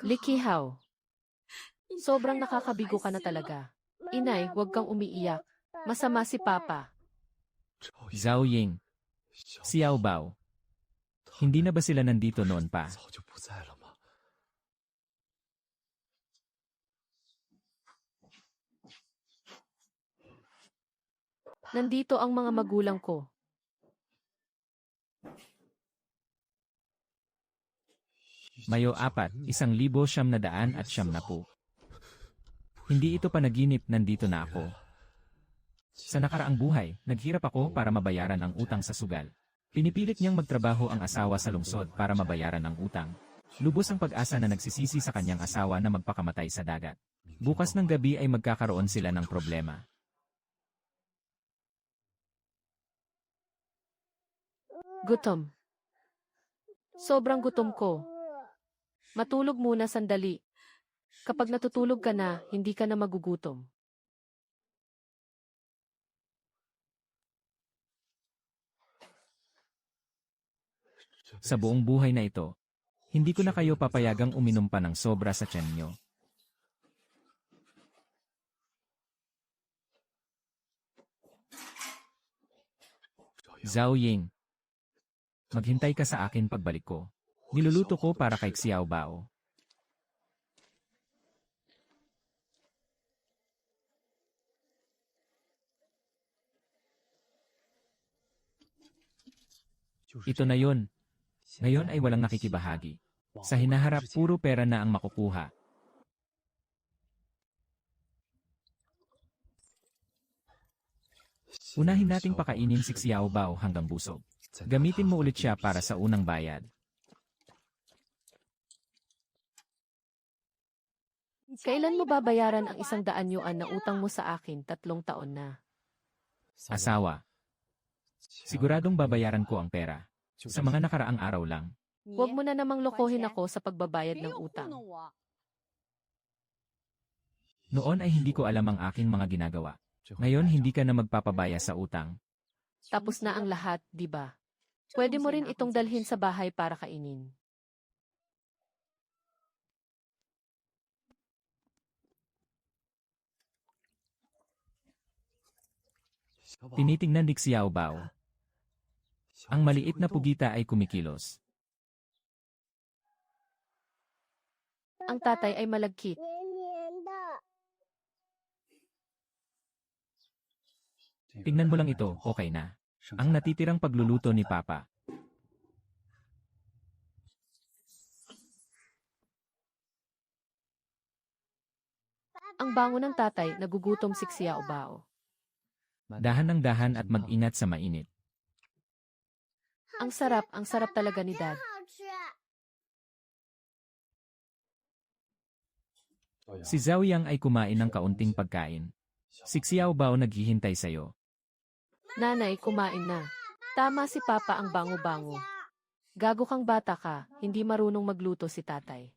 Likihaw. Sobrang nakakabigo ka na talaga. Inay, huwag kang umiiyak. Masama si Papa. Zhao Ying, Xiao Bao. Hindi na ba sila nandito noon pa? Nandito ang mga magulang ko. Mayo 4, 1,990. Hindi ito panaginip, nandito na ako. Sa nakaraang buhay, naghirap ako para mabayaran ang utang sa sugal. Pinipilit niyang magtrabaho ang asawa sa lungsod para mabayaran ang utang. Lubos ang pag-asa na nagsisisi sa kanyang asawa na magpakamatay sa dagat. Bukas ng gabi ay magkakaroon sila ng problema. Gutom. Sobrang gutom ko. Matulog muna sandali. Kapag natutulog ka na, hindi ka na magugutom. Sa buong buhay na ito, hindi ko na kayo papayagang uminom pa ng sobra sa tiyan nyo. Zhao Ying, maghintay ka sa akin pagbalik ko. Niluluto ko para kay Xiao Bao. Ito na yun. Ngayon ay walang nakikibahagi. Sa hinaharap, puro pera na ang makukuha. Unahin nating pakainin si Xiao Bao hanggang busog. Gamitin mo ulit siya para sa unang bayad. Kailan mo babayaran ang 100 yuan na utang mo sa akin? 3 taon na. Asawa. Siguradong babayaran ko ang pera. Sa mga nakaraang araw lang. Huwag mo na namang lokohin ako sa pagbabayad ng utang. Noon ay hindi ko alam ang aking mga ginagawa. Ngayon hindi ka na magpapabaya sa utang. Tapos na ang lahat, di ba? Pwede mo rin itong dalhin sa bahay para kainin. Tinitingnan ni Xiao Bao. Ang maliit na pugita ay kumikilos. Ang tatay ay malagkit. Tingnan mo lang ito, okay na. Ang natitirang pagluluto ni Papa. Ang bango ng tatay, nagugutom si Xiao Bao. Dahan ng dahan at mag-ingat sa mainit. Ang sarap talaga ni Dad. Si Zhao Yang ay kumain ng kaunting pagkain. Si Xiao Bao naghihintay sa'yo. Nanay, kumain na. Tama si Papa ang bango-bango. Gago kang bata ka, hindi marunong magluto si tatay.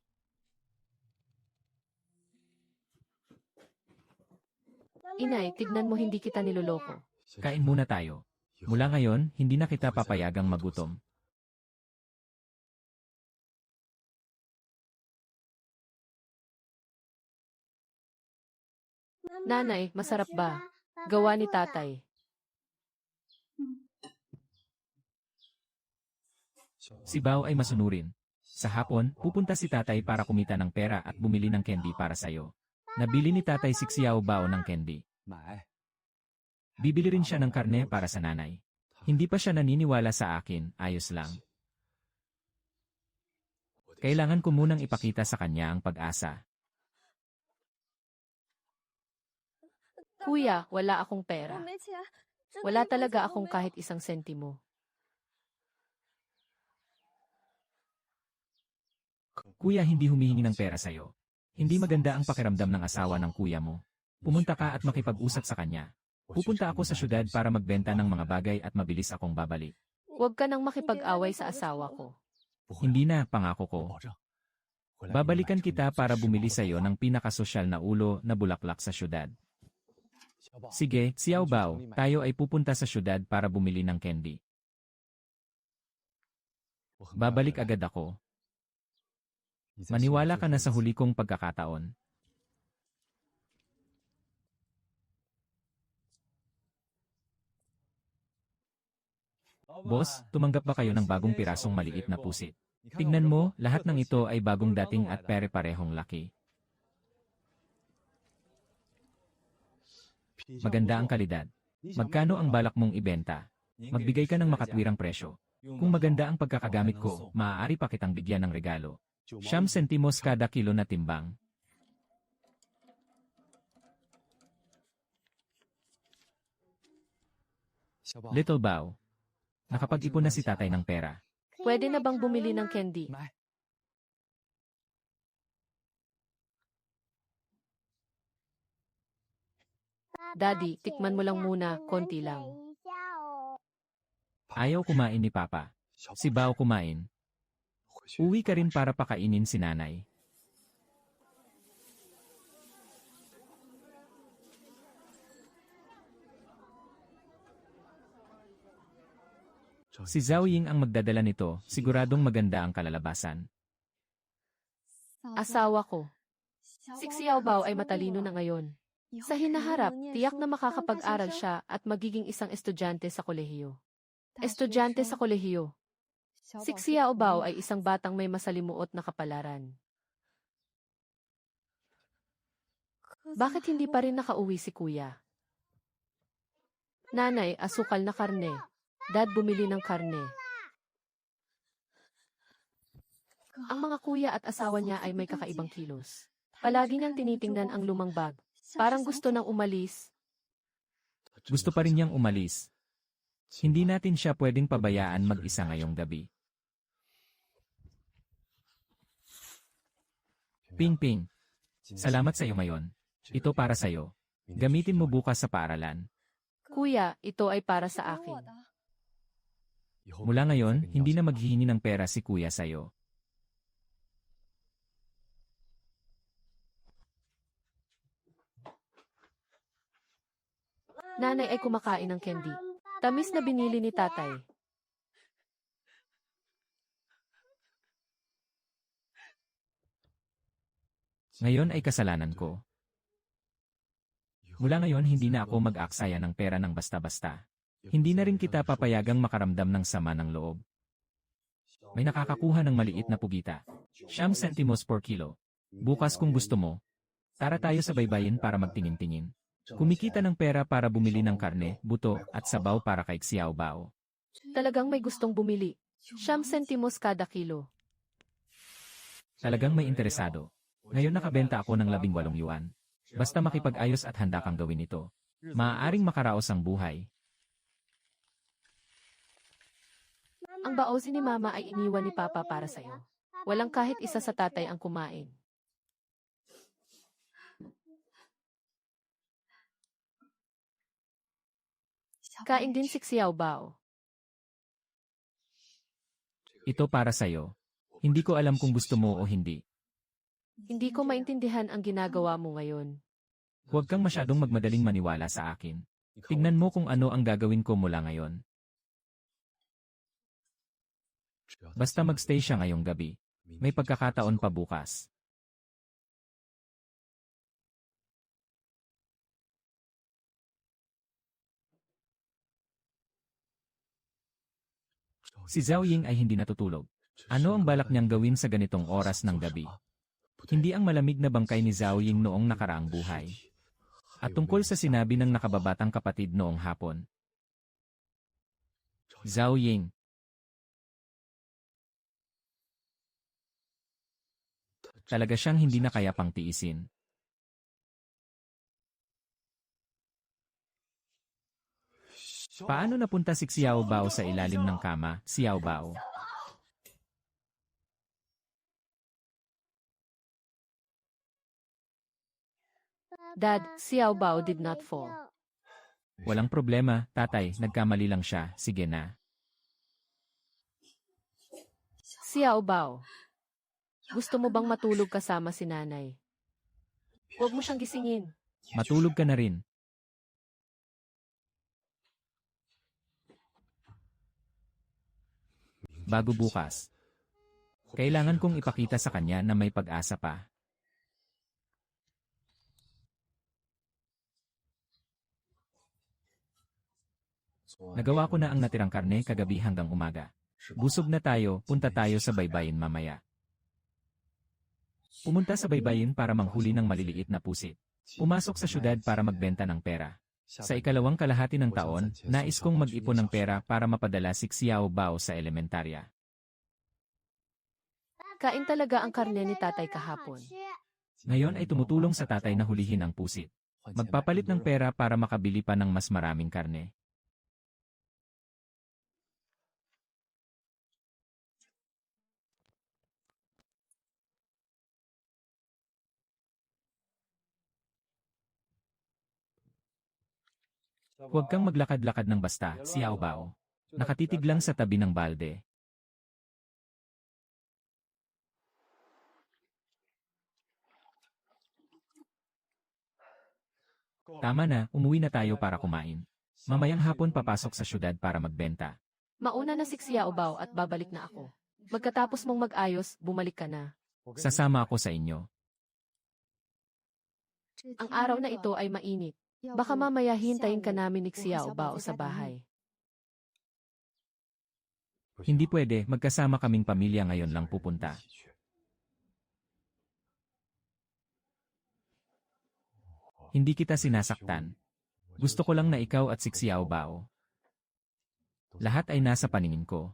Inay, tignan mo hindi kita niloloko. Kain muna tayo. Mula ngayon, hindi na kita papayagang magutom. Nanay, masarap ba? Gawa ni tatay. Si Bao ay masunurin. Sa hapon, pupunta si tatay para kumita ng pera at bumili ng candy para sa'yo. Nabili ni tatay si Xiao Bao ng candy. Bibili rin siya ng karne para sa nanay. Hindi pa siya naniniwala sa akin, ayos lang. Kailangan ko munang ipakita sa kanya ang pag-asa. Kuya, wala akong pera. Wala talaga akong kahit 1 sentimo. Kuya, hindi humihingi ng pera sa'yo. Hindi maganda ang pakiramdam ng asawa ng kuya mo. Pumunta ka at makipag-usap sa kanya. Pupunta ako sa syudad para magbenta ng mga bagay at mabilis akong babalik. Huwag ka nang makipag-away sa asawa ko. Hindi na, pangako ko. Babalikan kita para bumili sa'yo ng pinakasosyal na ulo na bulaklak sa syudad. Sige, Xiao Bao, tayo ay pupunta sa syudad para bumili ng candy. Babalik agad ako. Maniwala ka na sa huli kong pagkakataon. Boss, tumanggap ba kayo ng bagong pirasong maliit na pusit? Tignan mo, lahat ng ito ay bagong dating at pere-parehong laki. Maganda ang kalidad. Magkano ang balak mong ibenta? Magbigay ka ng makatwirang presyo. Kung maganda ang pagkakagamit ko, maaari pa kitang bigyan ng regalo. 9 sentimos kada kilo na timbang. Little Bao. Nakapag-ipon na si tatay ng pera. Pwede na bang bumili ng candy? Daddy, tikman mo lang muna, konti lang. Ayaw kumain ni Papa. Si Bao kumain. Uwi ka rin para pakainin si nanay. Si Zhao Ying ang magdadala nito, siguradong maganda ang kalalabasan. Asawa ko. Si Xiao Bao ay matalino na ngayon. Sa hinaharap, tiyak na makakapag-aral siya at magiging isang estudyante sa kolehiyo. Estudyante sa kolehiyo. Si Xiao Bao ay isang batang may masalimuot na kapalaran. Bakit hindi pa rin nakauwi si kuya? Nanay, asukal na karne. Dad, bumili ng karne. Ang mga kuya at asawa niya ay may kakaibang kilos. Palagi niyang tinitingnan ang lumang bag. Parang gusto nang umalis. Gusto pa rin niyang umalis. Hindi natin siya pwedeng pabayaan mag-isa ngayong gabi. Ping Ping. Salamat sa iyo ngayon. Ito para sa iyo. Gamitin mo bukas sa paaralan. Kuya, ito ay para sa akin. Mula ngayon, hindi na maghihingi ng pera si kuya sa iyo. Nanay ay kumakain ng candy. Tamis na binili ni tatay. Ngayon ay kasalanan ko. Mula ngayon hindi na ako mag-aksaya ng pera ng basta-basta. Hindi na rin kita papayagang makaramdam ng sama ng loob. May nakakakuha ng maliit na pugita. 9 sentimos per kilo. Bukas kung gusto mo, tara tayo sa baybayin para magtingin-tingin. Kumikita ng pera para bumili ng karne, buto, at sabaw para kay Xiao Bao. Talagang may gustong bumili. 9 sentimos kada kilo. Talagang may interesado. Ngayon nakabenta ako ng 18 yuan. Basta makipag-ayos at handa kang gawin ito. Maaaring makaraos ang buhay. Ang baosi ni Mama ay iniwan ni Papa para sa'yo. Walang kahit isa sa tatay ang kumain. Kain din si Xiao Bao. Ito para sa'yo. Hindi ko alam kung gusto mo o hindi. Hindi ko maintindihan ang ginagawa mo ngayon. Huwag kang masyadong magmadaling maniwala sa akin. Tingnan mo kung ano ang gagawin ko mula ngayon. Basta magstay siya ngayong gabi. May pagkakataon pa bukas. Si Zhao Ying ay hindi natutulog. Ano ang balak niyang gawin sa ganitong oras ng gabi? Hindi ang malamig na bangkay ni Zhao Ying noong nakaraang buhay. At tungkol sa sinabi ng nakababatang kapatid noong hapon. Zhao Ying. Talaga siyang hindi na kaya pang tiisin. Paano napunta si Xiao Bao sa ilalim ng kama, Xiao Bao? Dad, Xiao Bao did not fall. Walang problema, tatay, nagkamali lang siya, sige na. Xiao Bao. Gusto mo bang matulog kasama si nanay? Huwag mo siyang gisingin. Matulog ka na rin. Bago bukas. Kailangan kong ipakita sa kanya na may pag-asa pa. Nagawa ko na ang natirang karne kagabi hanggang umaga. Busog na tayo, punta tayo sa baybayin mamaya. Pumunta sa baybayin para manghuli ng maliliit na pusit. Pumasok sa syudad para magbenta ng pera. Sa ikalawang kalahati ng taon, nais kong mag-ipon ng pera para mapadala si Xiao Bao sa elementarya. Kain talaga ang karne ni tatay kahapon. Ngayon ay tumutulong sa tatay na hulihin ang pusit. Magpapalit ng pera para makabili pa ng mas maraming karne. Huwag kang maglakad-lakad ng basta, Xiao Bao. Nakatitig lang sa tabi ng balde. Tama na, umuwi na tayo para kumain. Mamayang hapon papasok sa syudad para magbenta. Mauna na si Xiao Bao at babalik na ako. Magkatapos mong mag-ayos, bumalik ka na. Sasama ako sa inyo. Ang araw na ito ay mainit. Baka mamaya hintayin ka namin ni Xiao Bao sa bahay. Hindi pwede, magkasama kaming pamilya ngayon lang pupunta. Hindi kita sinasaktan. Gusto ko lang na ikaw at si Xiao Bao. Lahat ay nasa paningin ko.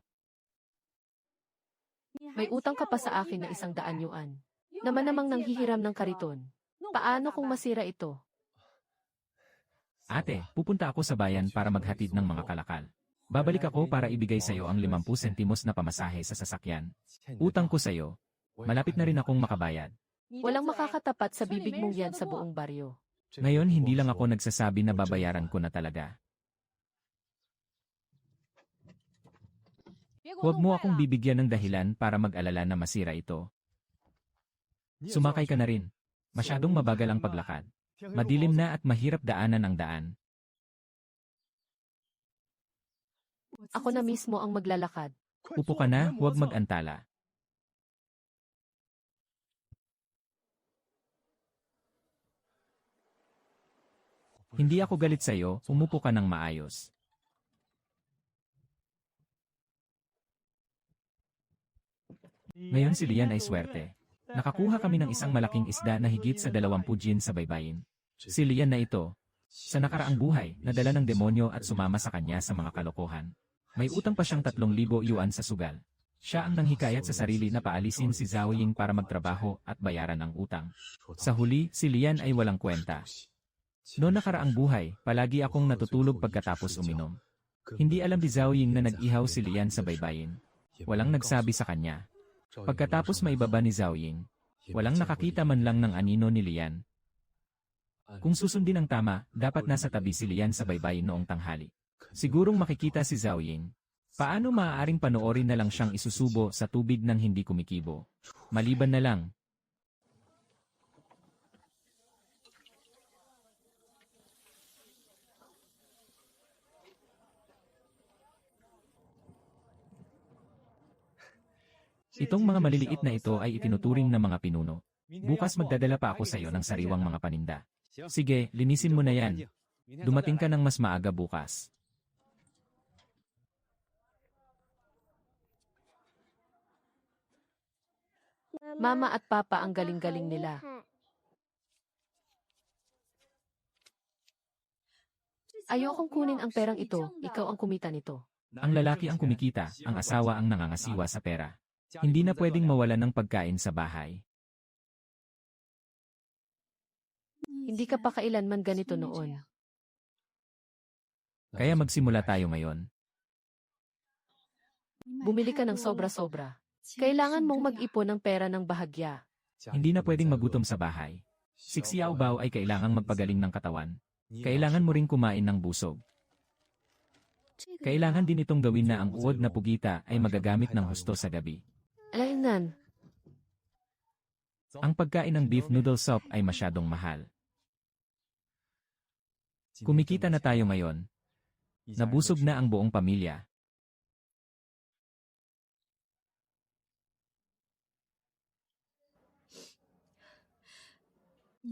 May utang ka pa sa akin na 100 yuan. Naman namang nanghihiram ng kariton. Paano kung masira ito? Ate, pupunta ako sa bayan para maghatid ng mga kalakal. Babalik ako para ibigay sa iyo ang 50 sentimos na pamasahe sa sasakyan. Utang ko sa iyo. Malapit na rin akong makabayad. Walang makakatapat sa bibig mong yan sa buong baryo. Ngayon hindi lang ako nagsasabi na babayaran ko na talaga. Huwag mo akong bibigyan ng dahilan para mag-alala na masira ito. Sumakay ka na rin. Masyadong mabagal ang paglakad. Madilim na at mahirap daanan ang daan. Ako na mismo ang maglalakad. Upo ka na, huwag mag-antala. Hindi ako galit sa iyo, umupo ka ng maayos. Ngayon si Lian ay swerte. Nakakuha kami ng isang malaking isda na higit sa 20 jin sa baybayin. Si Lian na ito, sa nakaraang buhay, nadala ng demonyo at sumama sa kanya sa mga kalokohan. May utang pa siyang 3,000 yuan sa sugal. Siya ang nanghikayat sa sarili na paalisin si Zhao Ying para magtrabaho at bayaran ang utang. Sa huli, si Lian ay walang kwenta. Noong nakaraang buhay, palagi akong natutulog pagkatapos uminom. Hindi alam ni Zhao Ying na nag-ihaw si Lian sa baybayin. Walang nagsabi sa kanya. Pagkatapos maibaba ni Zhao Ying, walang nakakita man lang ng anino ni Lian. Kung susundin ang tama, dapat nasa tabi si Lian sa baybayin noong tanghali. Sigurong makikita si Zhao Ying. Paano maaaring panoorin na lang siyang isusubo sa tubig nang hindi kumikibo? Maliban na lang. Itong mga maliliit na ito ay itinuturing na mga pinuno. Bukas magdadala pa ako sa iyo ng sariwang mga paninda. Sige, linisin mo na yan. Dumating ka ng mas maaga bukas. Mama at Papa ang galing-galing nila. Ayokong kunin ang perang ito, ikaw ang kumita nito. Ang lalaki ang kumikita, ang asawa ang nangangasiwa sa pera. Hindi na pwedeng mawalan ng pagkain sa bahay. Hindi ka pa kailanman ganito noon. Kaya magsimula tayo ngayon. Bumili ka ng sobra-sobra. Kailangan mong mag-ipon ng pera ng bahagya. Hindi na pwedeng magutom sa bahay. Si Xiao Bao ay kailangang magpagaling ng katawan. Kailangan mo ring kumain ng busog. Kailangan din itong gawin na ang uod na pugita ay magagamit ng husto sa gabi. Alaynan, Ang pagkain ng beef noodle soup ay masyadong mahal. Kumikita na tayo ngayon. Nabusog na ang buong pamilya.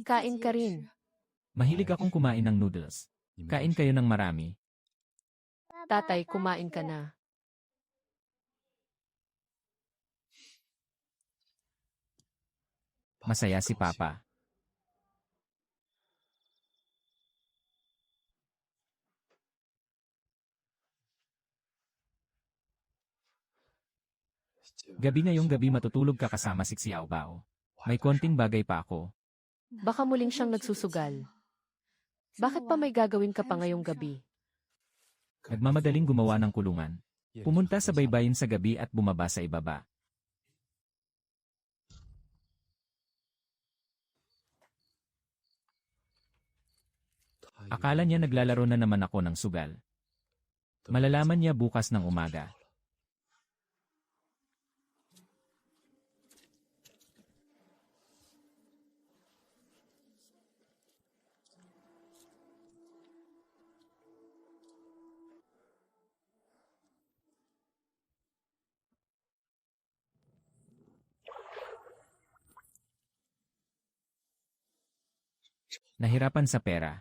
Kain ka rin. Mahilig akong kumain ng noodles. Kain kayo ng marami. Tatay, kumain ka na. Masaya si Papa. Gabi ngayong gabi matutulog ka kasama si Xiao Bao. May konting bagay pa ako. Baka muling siyang nagsusugal. Bakit pa may gagawin ka pa ngayong gabi? Nagmamadaling gumawa ng kulungan. Pumunta sa baybayin sa gabi at bumaba sa ibaba. Akala niya naglalaro na naman ako ng sugal. Malalaman niya bukas ng umaga. Nahirapan sa pera.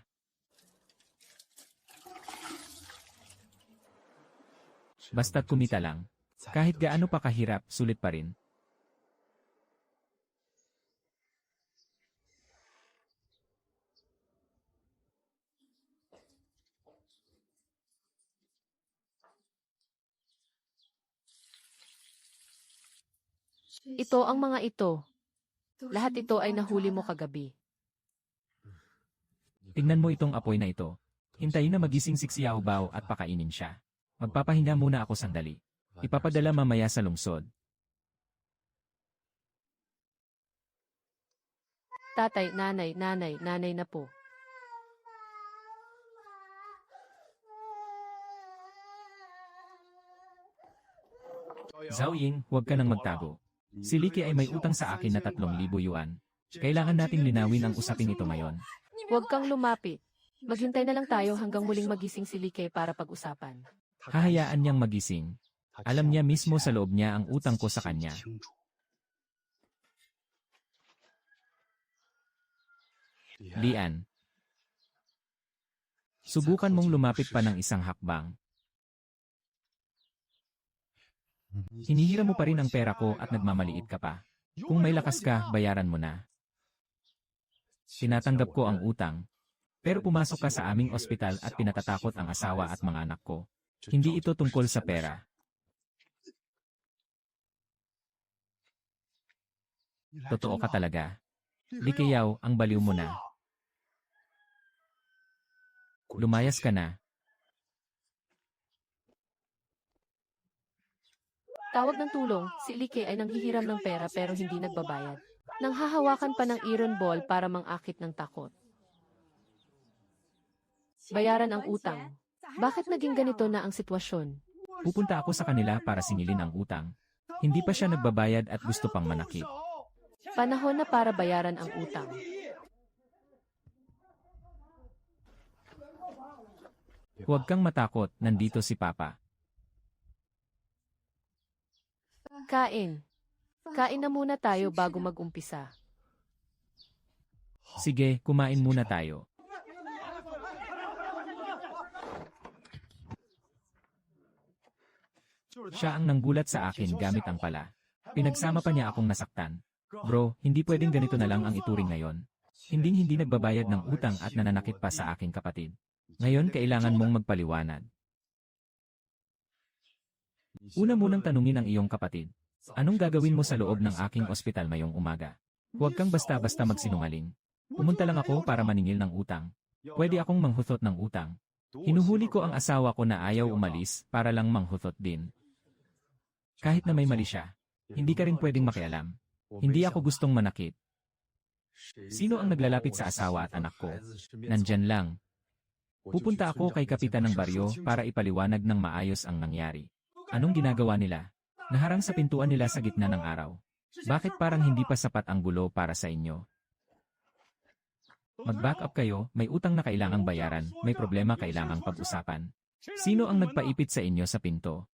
Basta't kumita lang. Kahit gaano pa kahirap, sulit pa rin. Ito ang mga ito. Lahat ito ay nahuli mo kagabi. Tingnan mo itong apoy na ito. Hintayin na magising si Xiao Bao at pakainin siya. Magpapahinga muna ako sandali. Ipapadala mamaya sa lungsod. Tatay, nanay na po. Zhao Ying, huwag ka nang magtago. Si Li Ke ay may utang sa akin na 3,000 yuan. Kailangan nating linawin ang usaping ito ngayon. Huwag kang lumapit. Maghintay na lang tayo hanggang muling magising si Like para pag-usapan. Hahayaan niyang magising. Alam niya mismo sa loob niya ang utang ko sa kanya. Lian. Subukan mong lumapit pa ng isang hakbang. Hinihira mo pa rin ang pera ko at nagmamaliit ka pa. Kung may lakas ka, bayaran mo na. Tinatanggap ko ang utang. Pero pumasok ka sa aming ospital at pinatatakot ang asawa at mga anak ko. Hindi ito tungkol sa pera. Totoo ka talaga. Likayaw, ang baliw mo na. Lumayas ka na. Tawag ng tulong, si Like ay nanghihiram ng pera pero hindi nagbabayad. Nanghahawakan pa ng iron ball para mangakit ng takot. Bayaran ang utang. Bakit naging ganito na ang sitwasyon? Pupunta ako sa kanila para singilin ang utang. Hindi pa siya nagbabayad at gusto pang manakit. Panahon na para bayaran ang utang. Huwag kang matakot, nandito si Papa. Kain. Kain na muna tayo bago mag-umpisa. Sige, kumain muna tayo. Siya ang nanggulat sa akin gamit ang pala. Pinagsama pa niya akong nasaktan. Bro, hindi pwedeng ganito na lang ang ituring ngayon. Hindi nagbabayad ng utang at nananakit pa sa aking kapatid. Ngayon kailangan mong magpaliwanag. Una munang tanungin ang iyong kapatid. Anong gagawin mo sa loob ng aking ospital mayong umaga? Huwag kang basta-basta magsinungaling. Pumunta lang ako para maningil ng utang. Pwede akong manghutot ng utang. Hinuhuli ko ang asawa ko na ayaw umalis para lang manghutot din. Kahit na may mali siya, hindi ka rin pwedeng makialam. Hindi ako gustong manakit. Sino ang naglalapit sa asawa at anak ko? Nandyan lang. Pupunta ako kay kapitan ng baryo para ipaliwanag ng maayos ang nangyari. Anong ginagawa nila? Naharang sa pintuan nila sa gitna ng araw. Bakit parang hindi pa sapat ang gulo para sa inyo? Mag-back up kayo, may utang na kailangang bayaran, may problema kailangang pag-usapan. Sino ang nagpaipit sa inyo sa pinto?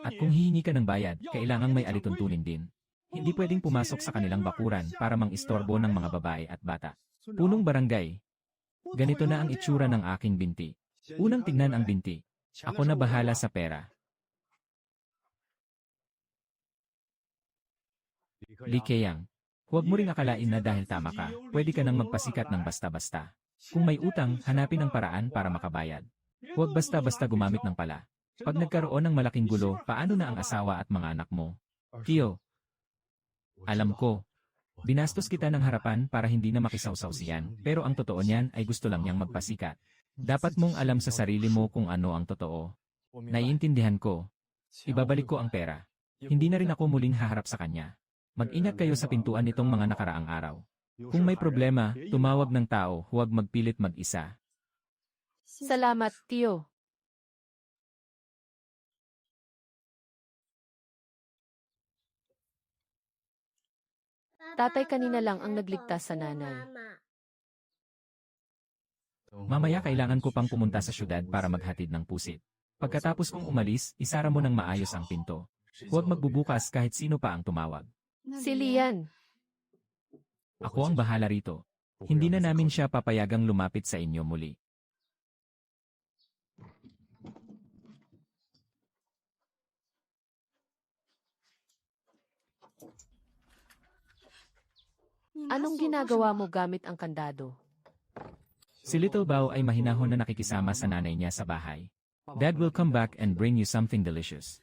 At kung hihingi ka ng bayad, kailangang may alituntunin din. Hindi pwedeng pumasok sa kanilang bakuran para mang-istorbo ng mga babae at bata. Punong barangay. Ganito na ang itsura ng aking binti. Unang tingnan ang binti. Ako na bahala sa pera. Li Keyang, huwag mo ring akalain na dahil tama ka, pwede ka nang magpasikat ng basta-basta. Kung may utang, hanapin ang paraan para makabayad. Huwag basta-basta gumamit ng pala. Pag nagkaroon ng malaking gulo, paano na ang asawa at mga anak mo? Tio, alam ko. Binastos kita ng harapan para hindi na makisawsaw siyan, pero ang totoo niyan ay gusto lang niyang magpasikat. Dapat mong alam sa sarili mo kung ano ang totoo. Naiintindihan ko. Ibabalik ko ang pera. Hindi na rin ako muling haharap sa kanya. Mag-ingat kayo sa pintuan nitong mga nakaraang araw. Kung may problema, tumawag ng tao, huwag magpilit mag-isa. Salamat, Tio. Tatay kanina lang ang nagligtas sa nanay. Mamaya kailangan ko pang pumunta sa syudad para maghatid ng pusit. Pagkatapos kong umalis, isara mo ng maayos ang pinto. Huwag magbubukas kahit sino pa ang tumawag. Si Lian. Ako ang bahala rito. Hindi na namin siya papayagang lumapit sa inyo muli. Anong ginagawa mo gamit ang kandado? Si Little Bao ay mahinahon na nakikisama sa nanay niya sa bahay. Dad will come back and bring you something delicious.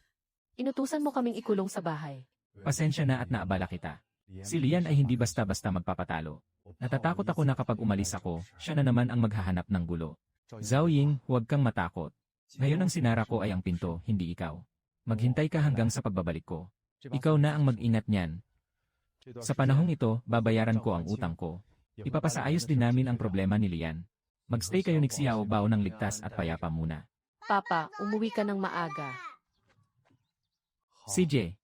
Inutusan mo kaming ikulong sa bahay. Pasensya na at naabala kita. Si Lian ay hindi basta-basta magpapatalo. Natatakot ako na kapag umalis ako, siya na naman ang maghahanap ng gulo. Zhao Ying, huwag kang matakot. Ngayon ang sinara ko ay ang pinto, hindi ikaw. Maghintay ka hanggang sa pagbabalik ko. Ikaw na ang mag-ingat niyan. Sa panahong ito, babayaran ko ang utang ko. Ipapasaayos din namin ang problema ni Lian. Magstay kayo ni Xiao Bao ng ligtas at payapa muna. Papa, umuwi ka ng maaga. CJ.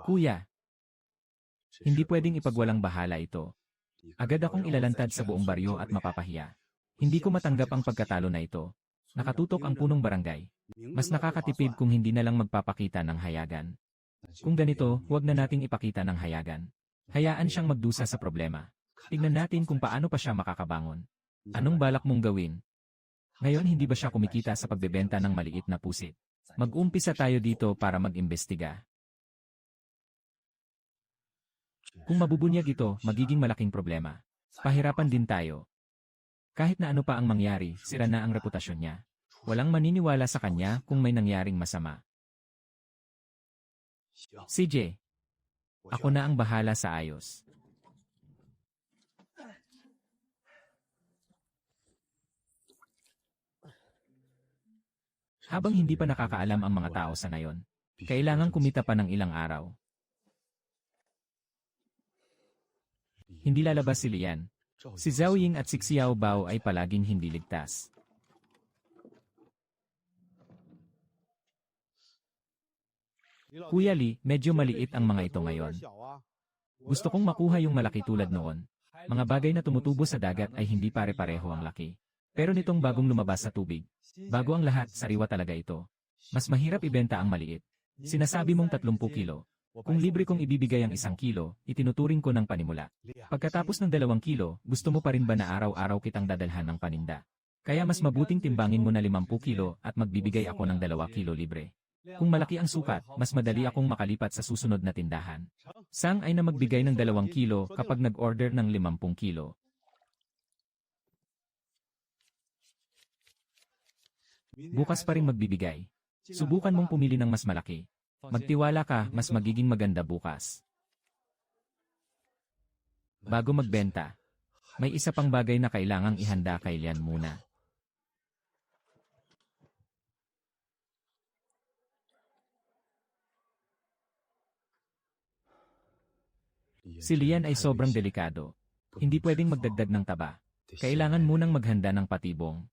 Kuya. Hindi pwedeng ipagwalang bahala ito. Agad akong ilalantad sa buong baryo at mapapahiya. Hindi ko matanggap ang pagkatalo na ito. Nakatutok ang punong barangay. Mas nakakatipid kung hindi na lang magpapakita ng hayagan. Kung ganito, huwag na nating ipakita ng hayagan. Hayaan siyang magdusa sa problema. Tingnan natin kung paano pa siya makakabangon. Anong balak mong gawin? Ngayon hindi ba siya kumikita sa pagbebenta ng maliit na pusit? Mag-umpisa tayo dito para mag-imbestiga. Kung mabubunyag ito, magiging malaking problema. Pahirapan din tayo. Kahit na ano pa ang mangyari, sira na ang reputasyon niya. Walang maniniwala sa kanya kung may nangyaring masama. CJ, ako na ang bahala sa ayos. Habang hindi pa nakakaalam ang mga tao sa nayon, kailangang kumita pa ng ilang araw. Hindi lalabas si Lian. Si Zhao Ying at si Xiao Bao ay palaging hindi ligtas. Kuya Li, medyo maliit ang mga ito ngayon. Gusto kong makuha yung malaki tulad noon. Mga bagay na tumutubo sa dagat ay hindi pare-pareho ang laki. Pero nitong bagong lumabas sa tubig, bago ang lahat, sariwa talaga ito. Mas mahirap ibenta ang maliit. Sinasabi mong 30 kilo. Kung libre kong ibibigay ang 1 kilo, itinuturing ko ng panimula. Pagkatapos ng 2 kilo, gusto mo pa rin ba na araw-araw kitang dadalhan ng paninda? Kaya mas mabuting timbangin mo na 50 kilo at magbibigay ako ng 2 kilo libre. Kung malaki ang sukat, mas madali akong makalipat sa susunod na tindahan. Sang ay na magbigay ng 2 kilo kapag nag-order ng 50 kilo. Bukas pa rin magbibigay. Subukan mong pumili ng mas malaki. Magtiwala ka, mas magiging maganda bukas. Bago magbenta, may isa pang bagay na kailangang ihanda kay Lian muna. Si Lian ay sobrang delikado. Hindi pwedeng magdagdag ng taba. Kailangan munang maghanda ng patibong.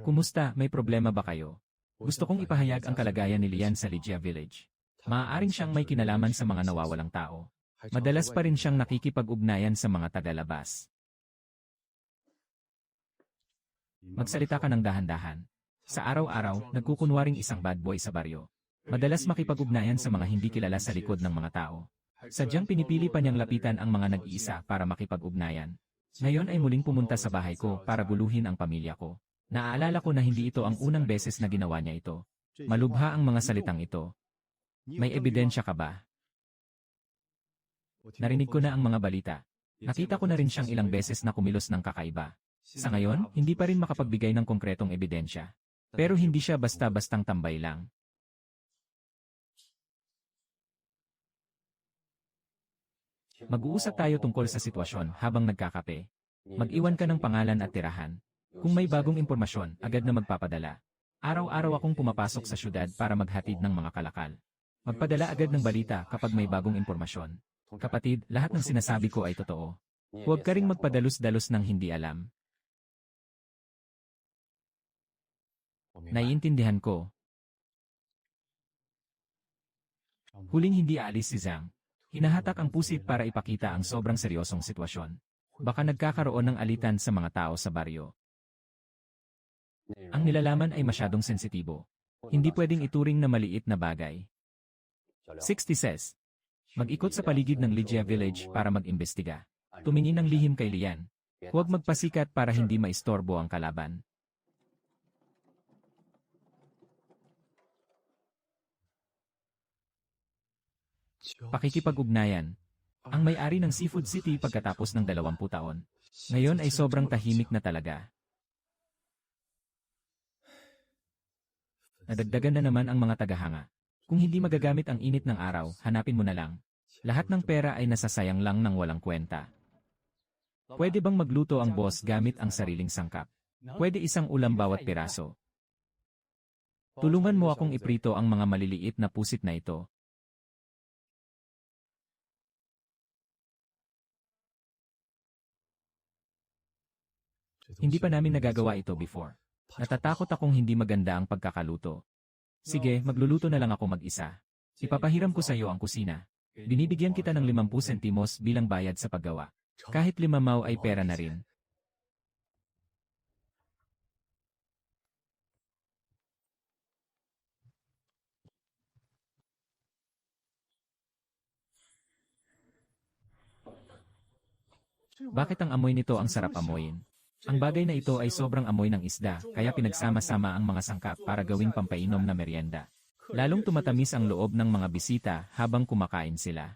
Kumusta, may problema ba kayo? Gusto kong ipahayag ang kalagayan ni Lian sa Ligia Village. Maaaring siyang may kinalaman sa mga nawawalang tao. Madalas pa rin siyang nakikipag-ugnayan sa mga tagalabas. Magsalita ka ng dahan-dahan. Sa araw-araw, nagkukunwaring isang bad boy sa baryo. Madalas makipag-ugnayan sa mga hindi kilala sa likod ng mga tao. Sadyang pinipili pa niyang lapitan ang mga nag-iisa para makipag-ugnayan. Ngayon ay muling pumunta sa bahay ko para guluhin ang pamilya ko. Naaalala ko na hindi ito ang unang beses na ginawa niya ito. Malubha ang mga salitang ito. May ebidensya ka ba? Narinig ko na ang mga balita. Nakita ko na rin siyang ilang beses na kumilos ng kakaiba. Sa ngayon, hindi pa rin makapagbigay ng konkretong ebidensya. Pero hindi siya basta-bastang tambay lang. Mag-uusap tayo tungkol sa sitwasyon habang nagkakape. Mag-iwan ka ng pangalan at tirahan. Kung may bagong impormasyon, agad na magpapadala. Araw-araw akong pumapasok sa syudad para maghatid ng mga kalakal. Magpadala agad ng balita kapag may bagong impormasyon. Kapatid, lahat ng sinasabi ko ay totoo. Huwag ka ring magpadalos-dalos ng hindi alam. Naiintindihan ko. Huling hindi aalis si Zhang. Hinahatak ang pusit para ipakita ang sobrang seryosong sitwasyon. Baka nagkakaroon ng alitan sa mga tao sa baryo. Ang nilalaman ay masyadong sensitibo. Hindi pwedeng ituring na maliit na bagay. 60 says. Mag-ikot sa paligid ng Ligia Village para mag-imbestiga. Tumingin ng lihim kay Lian. Huwag magpasikat para hindi maistorbo ang kalaban. Pakikipag-ugnayan. Ang may-ari ng Seafood City pagkatapos ng 20 taon. Ngayon ay sobrang tahimik na talaga. Nadagdagan na naman ang mga tagahanga. Kung hindi magagamit ang init ng araw, hanapin mo na lang. Lahat ng pera ay nasasayang lang ng walang kwenta. Pwede bang magluto ang boss gamit ang sariling sangkap? Pwede isang ulam bawat piraso. Tulungan mo akong iprito ang mga maliliit na pusit na ito. Hindi pa namin nagagawa ito before. Natatakot akong hindi maganda ang pagkakaluto. Sige, magluluto na lang ako mag-isa. Ipapahiram ko sa iyo ang kusina. Binibigyan kita ng 50 sentimos bilang bayad sa paggawa. Kahit 5 mao ay pera na rin. Bakit ang amoy nito ang sarap amoyin? Ang bagay na ito ay sobrang amoy ng isda, kaya pinagsama-sama ang mga sangkap para gawing pampainom na merienda. Lalong tumatamis ang loob ng mga bisita habang kumakain sila.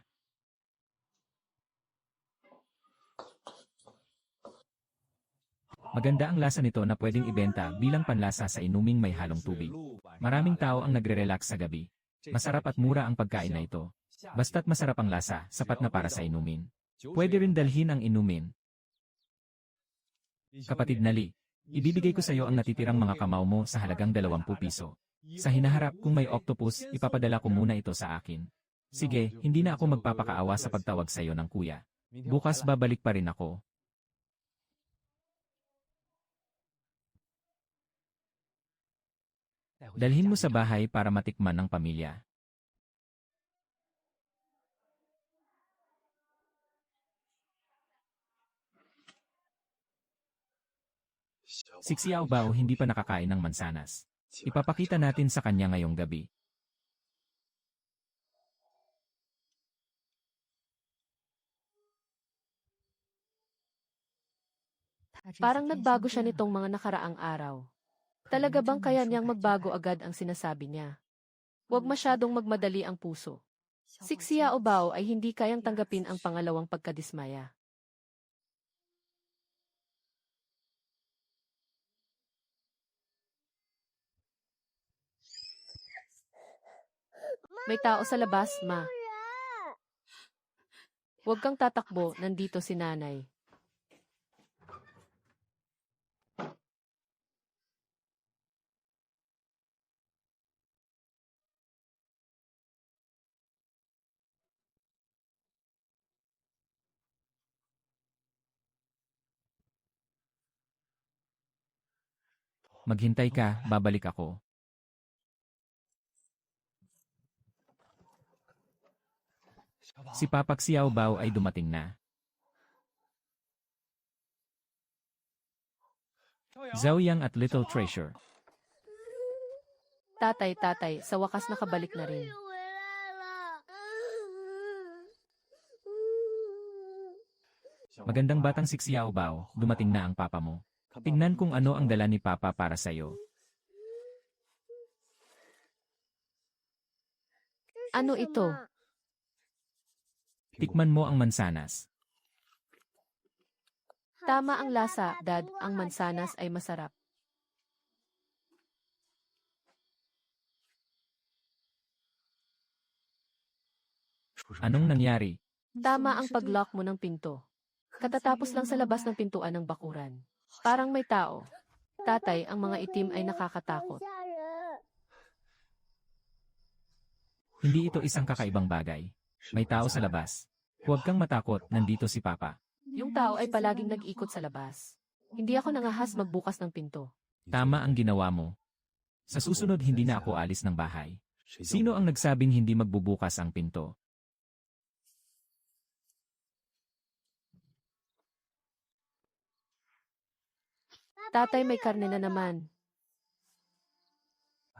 Maganda ang lasa nito na pwedeng ibenta bilang panlasa sa inuming may halong tubig. Maraming tao ang nagre-relax sa gabi. Masarap at mura ang pagkain na ito. Basta't masarap ang lasa, sapat na para sa inumin. Pwede rin dalhin ang inumin. Kapatid Nali, ibibigay ko sa iyo ang natitirang mga kamao mo sa halagang 20 piso. Sa hinaharap kung may octopus, ipapadala ko muna ito sa akin. Sige, hindi na ako magpapakaawa sa pagtawag sa iyo ng kuya. Bukas babalik pa rin ako. Dalhin mo sa bahay para matikman ng pamilya. Si Xiao Bao hindi pa nakakain ng mansanas. Ipapakita natin sa kanya ngayong gabi. Parang nagbago siya nitong mga nakaraang araw. Talaga bang kaya niyang magbago agad ang sinasabi niya? Huwag masyadong magmadali ang puso. Si Xiao Bao ay hindi kayang tanggapin ang pangalawang pagkadismaya. May tao sa labas, ma. Huwag kang tatakbo, nandito si nanay. Maghintay ka, babalik ako. Si Papak Xiao Bao ay dumating na. Zhao Yang at Little Treasure. Tatay, sa wakas nakabalik na rin. Magandang batang si Xiao Bao, dumating na ang papa mo. Tingnan kung ano ang dala ni papa para sa'yo. Ano ito? Tikman mo ang mansanas. Tama ang lasa, Dad, ang mansanas ay masarap. Anong nangyari? Tama ang pag-lock mo ng pinto. Katatapos lang sa labas ng pintuan ng bakuran. Parang may tao. Tatay, ang mga itim ay nakakatakot. Hindi ito isang kakaibang bagay. May tao sa labas. Huwag kang matakot, nandito si papa. Yung tao ay palaging nag-ikot sa labas. Hindi ako nangahas magbukas ng pinto. Tama ang ginawa mo. Sa susunod hindi na ako alis ng bahay. Sino ang nagsabing hindi magbubukas ang pinto? Tatay, may karne na naman.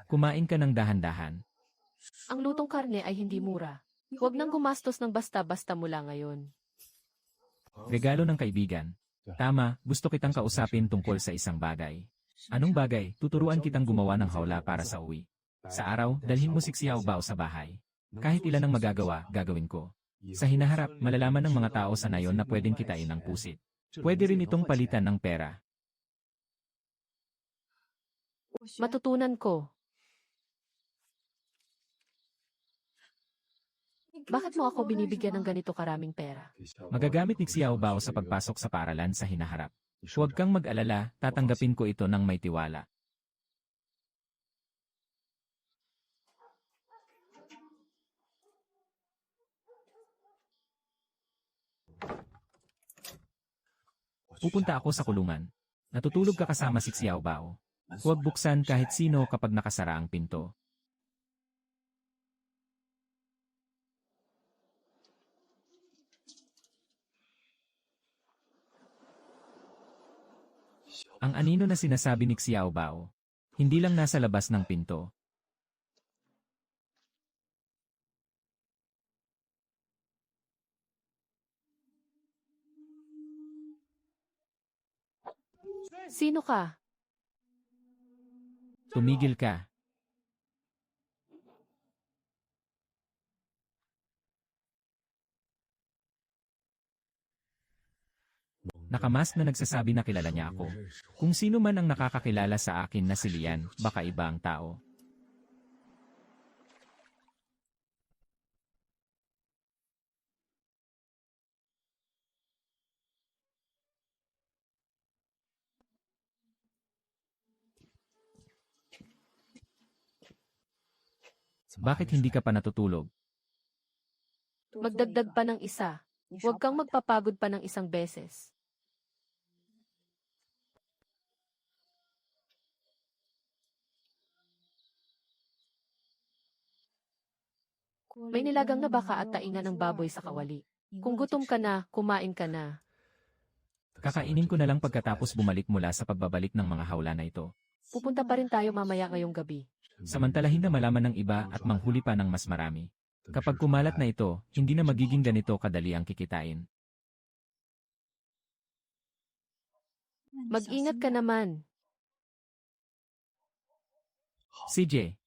Kumain ka ng dahan-dahan. Ang lutong karne ay hindi mura. Huwag nang gumastos ng basta-basta mula ngayon. Regalo ng kaibigan. Tama, gusto kitang kausapin tungkol sa isang bagay. Anong bagay? Tuturuan kitang gumawa ng hawla para sa uwi. Sa araw, dalhin mo si Xiao Bao sa bahay. Kahit ilan ang magagawa, gagawin ko. Sa hinaharap, malalaman ng mga tao sa nayon na pwedeng kitain ng pusit. Pwede rin itong palitan ng pera. Matutunan ko. Bakit mo ako binibigyan ng ganito karaming pera? Magagamit ni Xiao Bao sa pagpasok sa paaralan sa hinaharap. Huwag kang mag-alala, tatanggapin ko ito ng may tiwala. Pupunta ako sa kulungan. Natutulog ka kasama si Xiao Bao. Huwag buksan kahit sino kapag nakasara ang pinto. Ang anino na sinasabi ni Xiao Bao. Hindi lang nasa labas ng pinto. Sino ka? Tumigil ka. Nakamas na nagsasabi na kilala niya ako. Kung sino man ang nakakakilala sa akin na si Lian, baka iba ang tao. Bakit hindi ka pa natutulog? Magdagdag pa ng isa. Huwag kang magpapagod pa ng isang beses. May nilagang na baka at tainga ng baboy sa kawali. Kung gutom ka na, kumain ka na. Kakainin ko na lang pagkatapos bumalik mula sa pagbabalik ng mga hawla na ito. Pupunta pa rin tayo mamaya ngayong gabi. Samantalahin na malaman ng iba at manghuli pa ng mas marami. Kapag kumalat na ito, hindi na magiging ganito kadali ang kikitain. Mag-ingat ka naman. CJ,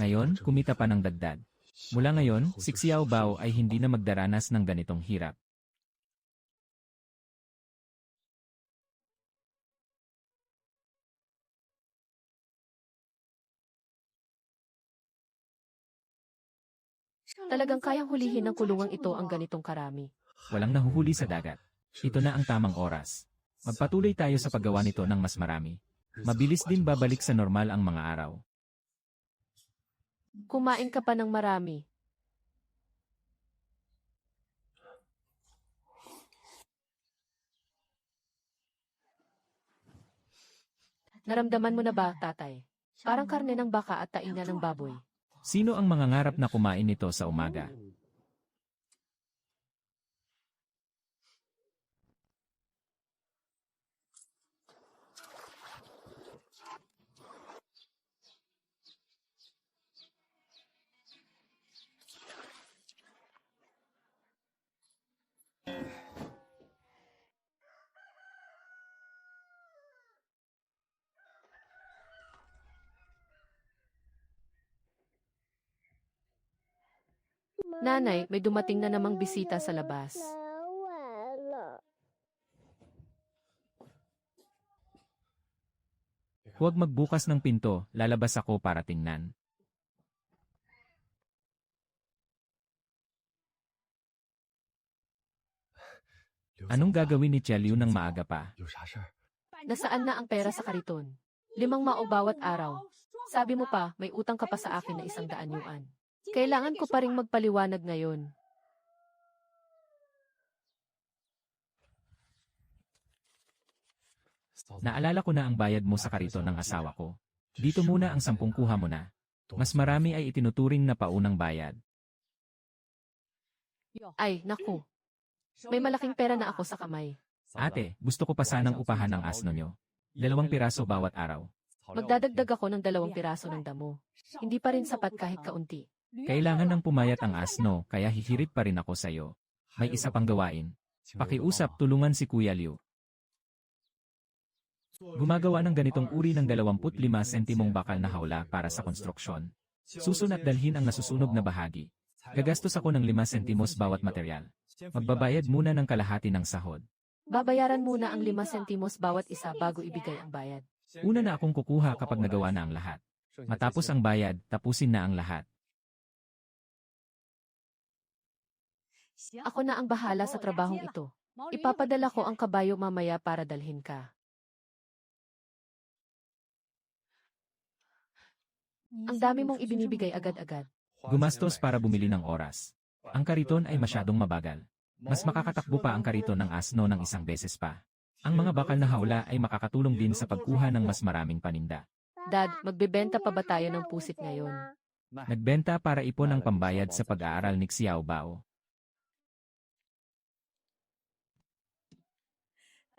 ngayon, kumita pa ng dagdag. Mula ngayon, si Xiao Bao ay hindi na magdaranas ng ganitong hirap. Talagang kayang hulihin ng kulungang ito ang ganitong karami. Walang nahuhuli sa dagat. Ito na ang tamang oras. Magpatuloy tayo sa paggawa nito ng mas marami. Mabilis din babalik sa normal ang mga araw. Kumain ka pa ng marami. Naramdaman mo na ba, tatay? Parang karne ng baka at tainga ng baboy. Sino ang mangangarap na kumain nito sa umaga? Nanay, may dumating na namang bisita sa labas. Huwag magbukas ng pinto, lalabas ako para tingnan. Anong gagawin ni Chelyu ng maaga pa? Nasaan na ang pera sa kariton? 5 mao bawat araw. Sabi mo pa, may utang ka pa sa akin na 100 yuan. Kailangan ko pa ring magpaliwanag ngayon. Naalala ko na ang bayad mo sa kariton ng asawa ko. Dito muna ang 10 kuha mo na. Mas marami ay itinuturing na paunang bayad. Ay, naku. May malaking pera na ako sa kamay. Ate, gusto ko pa sanang upahan ng asno nyo. 2 piraso bawat araw. Magdadagdag ako ng 2 piraso ng damo. Hindi pa rin sapat kahit kaunti. Kailangan ng pumayat ang asno, kaya hihirit pa rin ako sa'yo. May isa pang gawain. Pakiusap, tulungan si Kuya Liu. Gumagawa ng ganitong uri ng 25 sentimong bakal na hawla para sa konstruksyon. Susun at dalhin ang nasusunog na bahagi. Gagastos ako ng 5 sentimos bawat material. Magbabayad muna ng kalahati ng sahod. Babayaran muna ang 5 sentimos bawat isa bago ibigay ang bayad. Una na akong kukuha kapag nagawa na ang lahat. Matapos ang bayad, tapusin na ang lahat. Ako na ang bahala sa trabahong ito. Ipapadala ko ang kabayo mamaya para dalhin ka. Ang dami mong ibinibigay agad-agad. Gumastos para bumili ng oras. Ang kariton ay masyadong mabagal. Mas makakatakbo pa ang kariton ng asno ng 1 beses pa. Ang mga bakal na hawla ay makakatulong din sa pagkuha ng mas maraming paninda. Dad, magbebenta pa ba tayo ng pusit ngayon? Nagbenta para ipon ang pambayad sa pag-aaral ni Xiao Bao.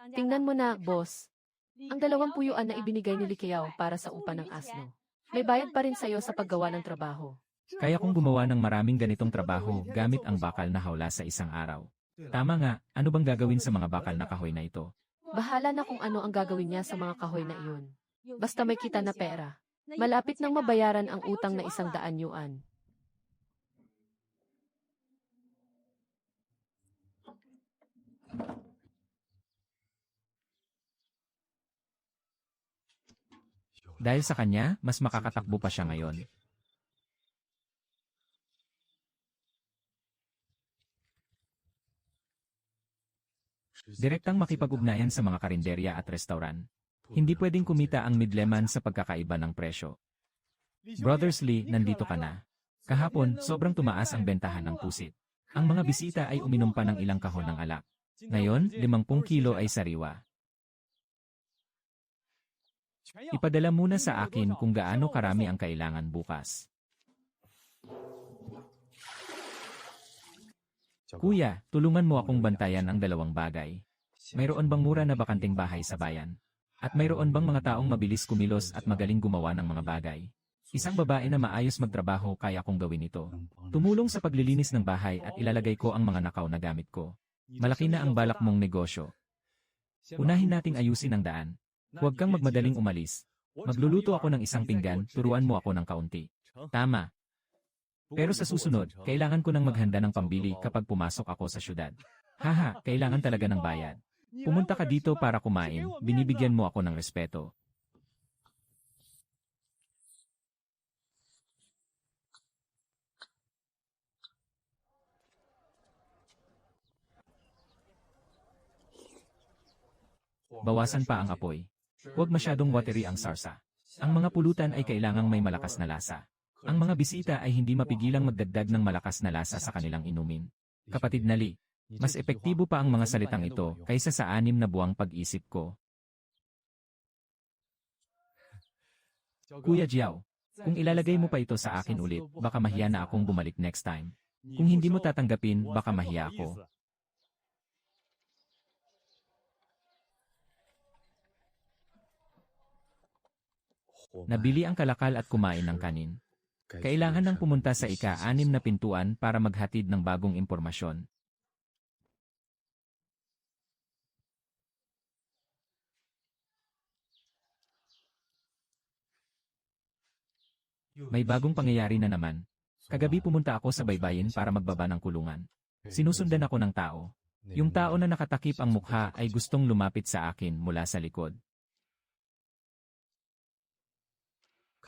Tingnan mo na, boss. Ang 2 puyuan na ibinigay ni Likiao para sa upa ng asno. May bayad pa rin sa'yo sa paggawa ng trabaho. Kaya kung gumawa ng maraming ganitong trabaho gamit ang bakal na hawla sa isang araw. Tama nga, ano bang gagawin sa mga bakal na kahoy na ito? Bahala na kung ano ang gagawin niya sa mga kahoy na iyon. Basta may kita na pera. Malapit nang mabayaran ang utang na 100 yuan. Dahil sa kanya, mas makakatakbo pa siya ngayon. Direktang makipag-ugnayan sa mga karinderya at restauran. Hindi pwedeng kumita ang midleman sa pagkakaiba ng presyo. Brothers Lee, nandito ka na. Kahapon, sobrang tumaas ang bentahan ng pusit. Ang mga bisita ay uminom pa ng ilang kahon ng alak. Ngayon, 50 kilo ay sariwa. Ipadala muna sa akin kung gaano karami ang kailangan bukas. Kuya, tulungan mo akong bantayan ang 2 bagay. Mayroon bang mura na bakanting bahay sa bayan? At mayroon bang mga taong mabilis kumilos at magaling gumawa ng mga bagay? Isang babae na maayos magtrabaho kaya kong gawin ito. Tumulong sa paglilinis ng bahay at ilalagay ko ang mga nakaw na gamit ko. Malaki na ang balak mong negosyo. Unahin nating ayusin ang daan. Huwag kang magmadaling umalis. Magluluto ako ng 1 pinggan, turuan mo ako ng kaunti. Tama. Pero sa susunod, kailangan ko nang maghanda ng pambili kapag pumasok ako sa syudad. Haha, kailangan talaga ng bayad. Pumunta ka dito para kumain, binibigyan mo ako ng respeto. Bawasan pa ang apoy. Huwag masyadong watery ang sarsa. Ang mga pulutan ay kailangang may malakas na lasa. Ang mga bisita ay hindi mapigilang magdagdag ng malakas na lasa sa kanilang inumin. Kapatid na Lee, mas epektibo pa ang mga salitang ito kaysa sa 6 na buwang pag-isip ko. Kuya Jiao, kung ilalagay mo pa ito sa akin ulit, baka mahiya na akong bumalik next time. Kung hindi mo tatanggapin, baka mahiya ako. Nabili ang kalakal at kumain ng kanin. Kailangan nang pumunta sa ika-6 na pintuan para maghatid ng bagong impormasyon. May bagong pangyayari na naman. Kagabi pumunta ako sa baybayin para magbaba ng kulungan. Sinusundan ako ng tao. Yung tao na nakatakip ang mukha ay gustong lumapit sa akin mula sa likod.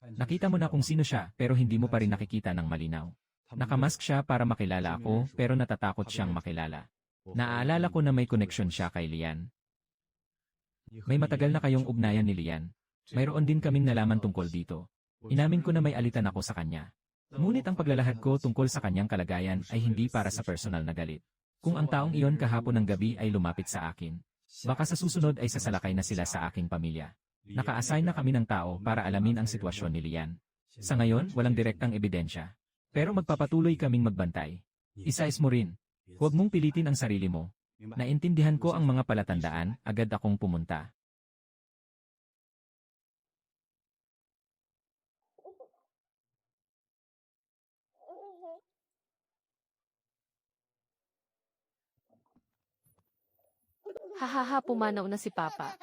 Nakita mo na kung sino siya pero hindi mo pa rin nakikita ng malinaw. Nakamask siya para makilala ako pero natatakot siyang makilala. Naaalala ko na may koneksyon siya kay Lian. May matagal na kayong ugnayan ni Lian. Mayroon din kaming nalaman tungkol dito. Inamin ko na may alitan ako sa kanya. Ngunit ang paglalahad ko tungkol sa kanyang kalagayan ay hindi para sa personal na galit. Kung ang taong iyon kahapon ng gabi ay lumapit sa akin, baka sa susunod ay sasalakay na sila sa aking pamilya. Naka-assign na kami ng tao para alamin ang sitwasyon ni Lian. Sa ngayon, walang direktang ebidensya. Pero magpapatuloy kaming magbantay. Isais mo rin. Huwag mong pilitin ang sarili mo. Naintindihan ko ang mga palatandaan, agad akong pumunta. Hahaha, pumanaw na si Papa.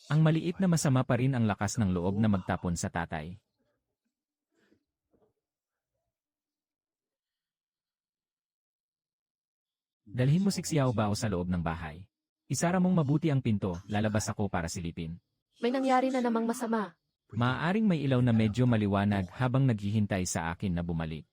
Ang maliit na masama pa rin ang lakas ng loob na magtapon sa tatay. Dalhin mo si Xiao Bao sa loob ng bahay. Isara mong mabuti ang pinto, lalabas ako para silipin. May nangyari na namang masama. Maaaring may ilaw na medyo maliwanag habang naghihintay sa akin na bumalik.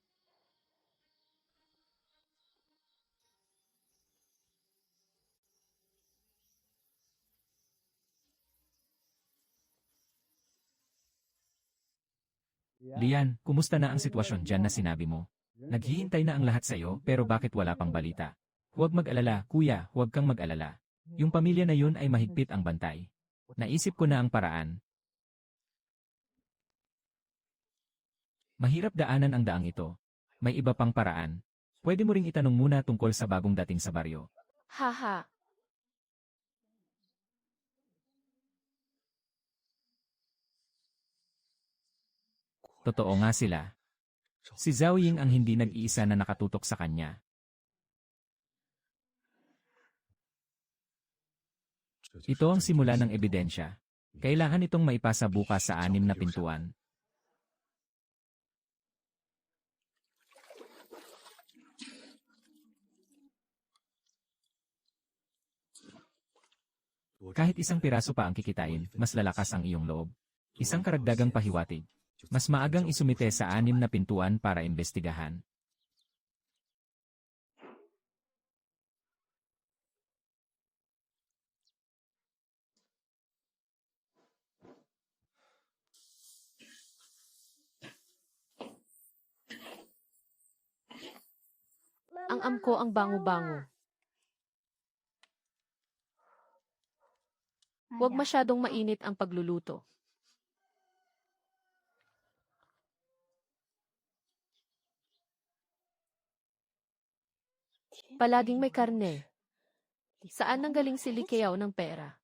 Lian, kumusta na ang sitwasyon dyan na sinabi mo? Naghihintay na ang lahat sa'yo pero bakit wala pang balita? Huwag mag-alala, kuya, huwag kang mag-alala. Yung pamilya na yun ay mahigpit ang bantay. Naisip ko na ang paraan. Mahirap daanan ang daang ito. May iba pang paraan. Pwede mo ring itanong muna tungkol sa bagong dating sa baryo. Haha. Totoo nga sila. Si Zhao Ying ang hindi nag-iisa na nakatutok sa kanya. Ito ang simula ng ebidensya. Kailangan itong maipasa bukas sa 6 na pintuan. Kahit isang piraso pa ang kikitain, mas lalakas ang iyong loob. Isang karagdagang pahiwatig. Mas maagang isumite sa 6 na pintuan para imbestigahan. Ang amko ang bango-bango. Huwag masyadong mainit ang pagluluto. Palaging may karne. Saan nanggaling si Likiao ng pera?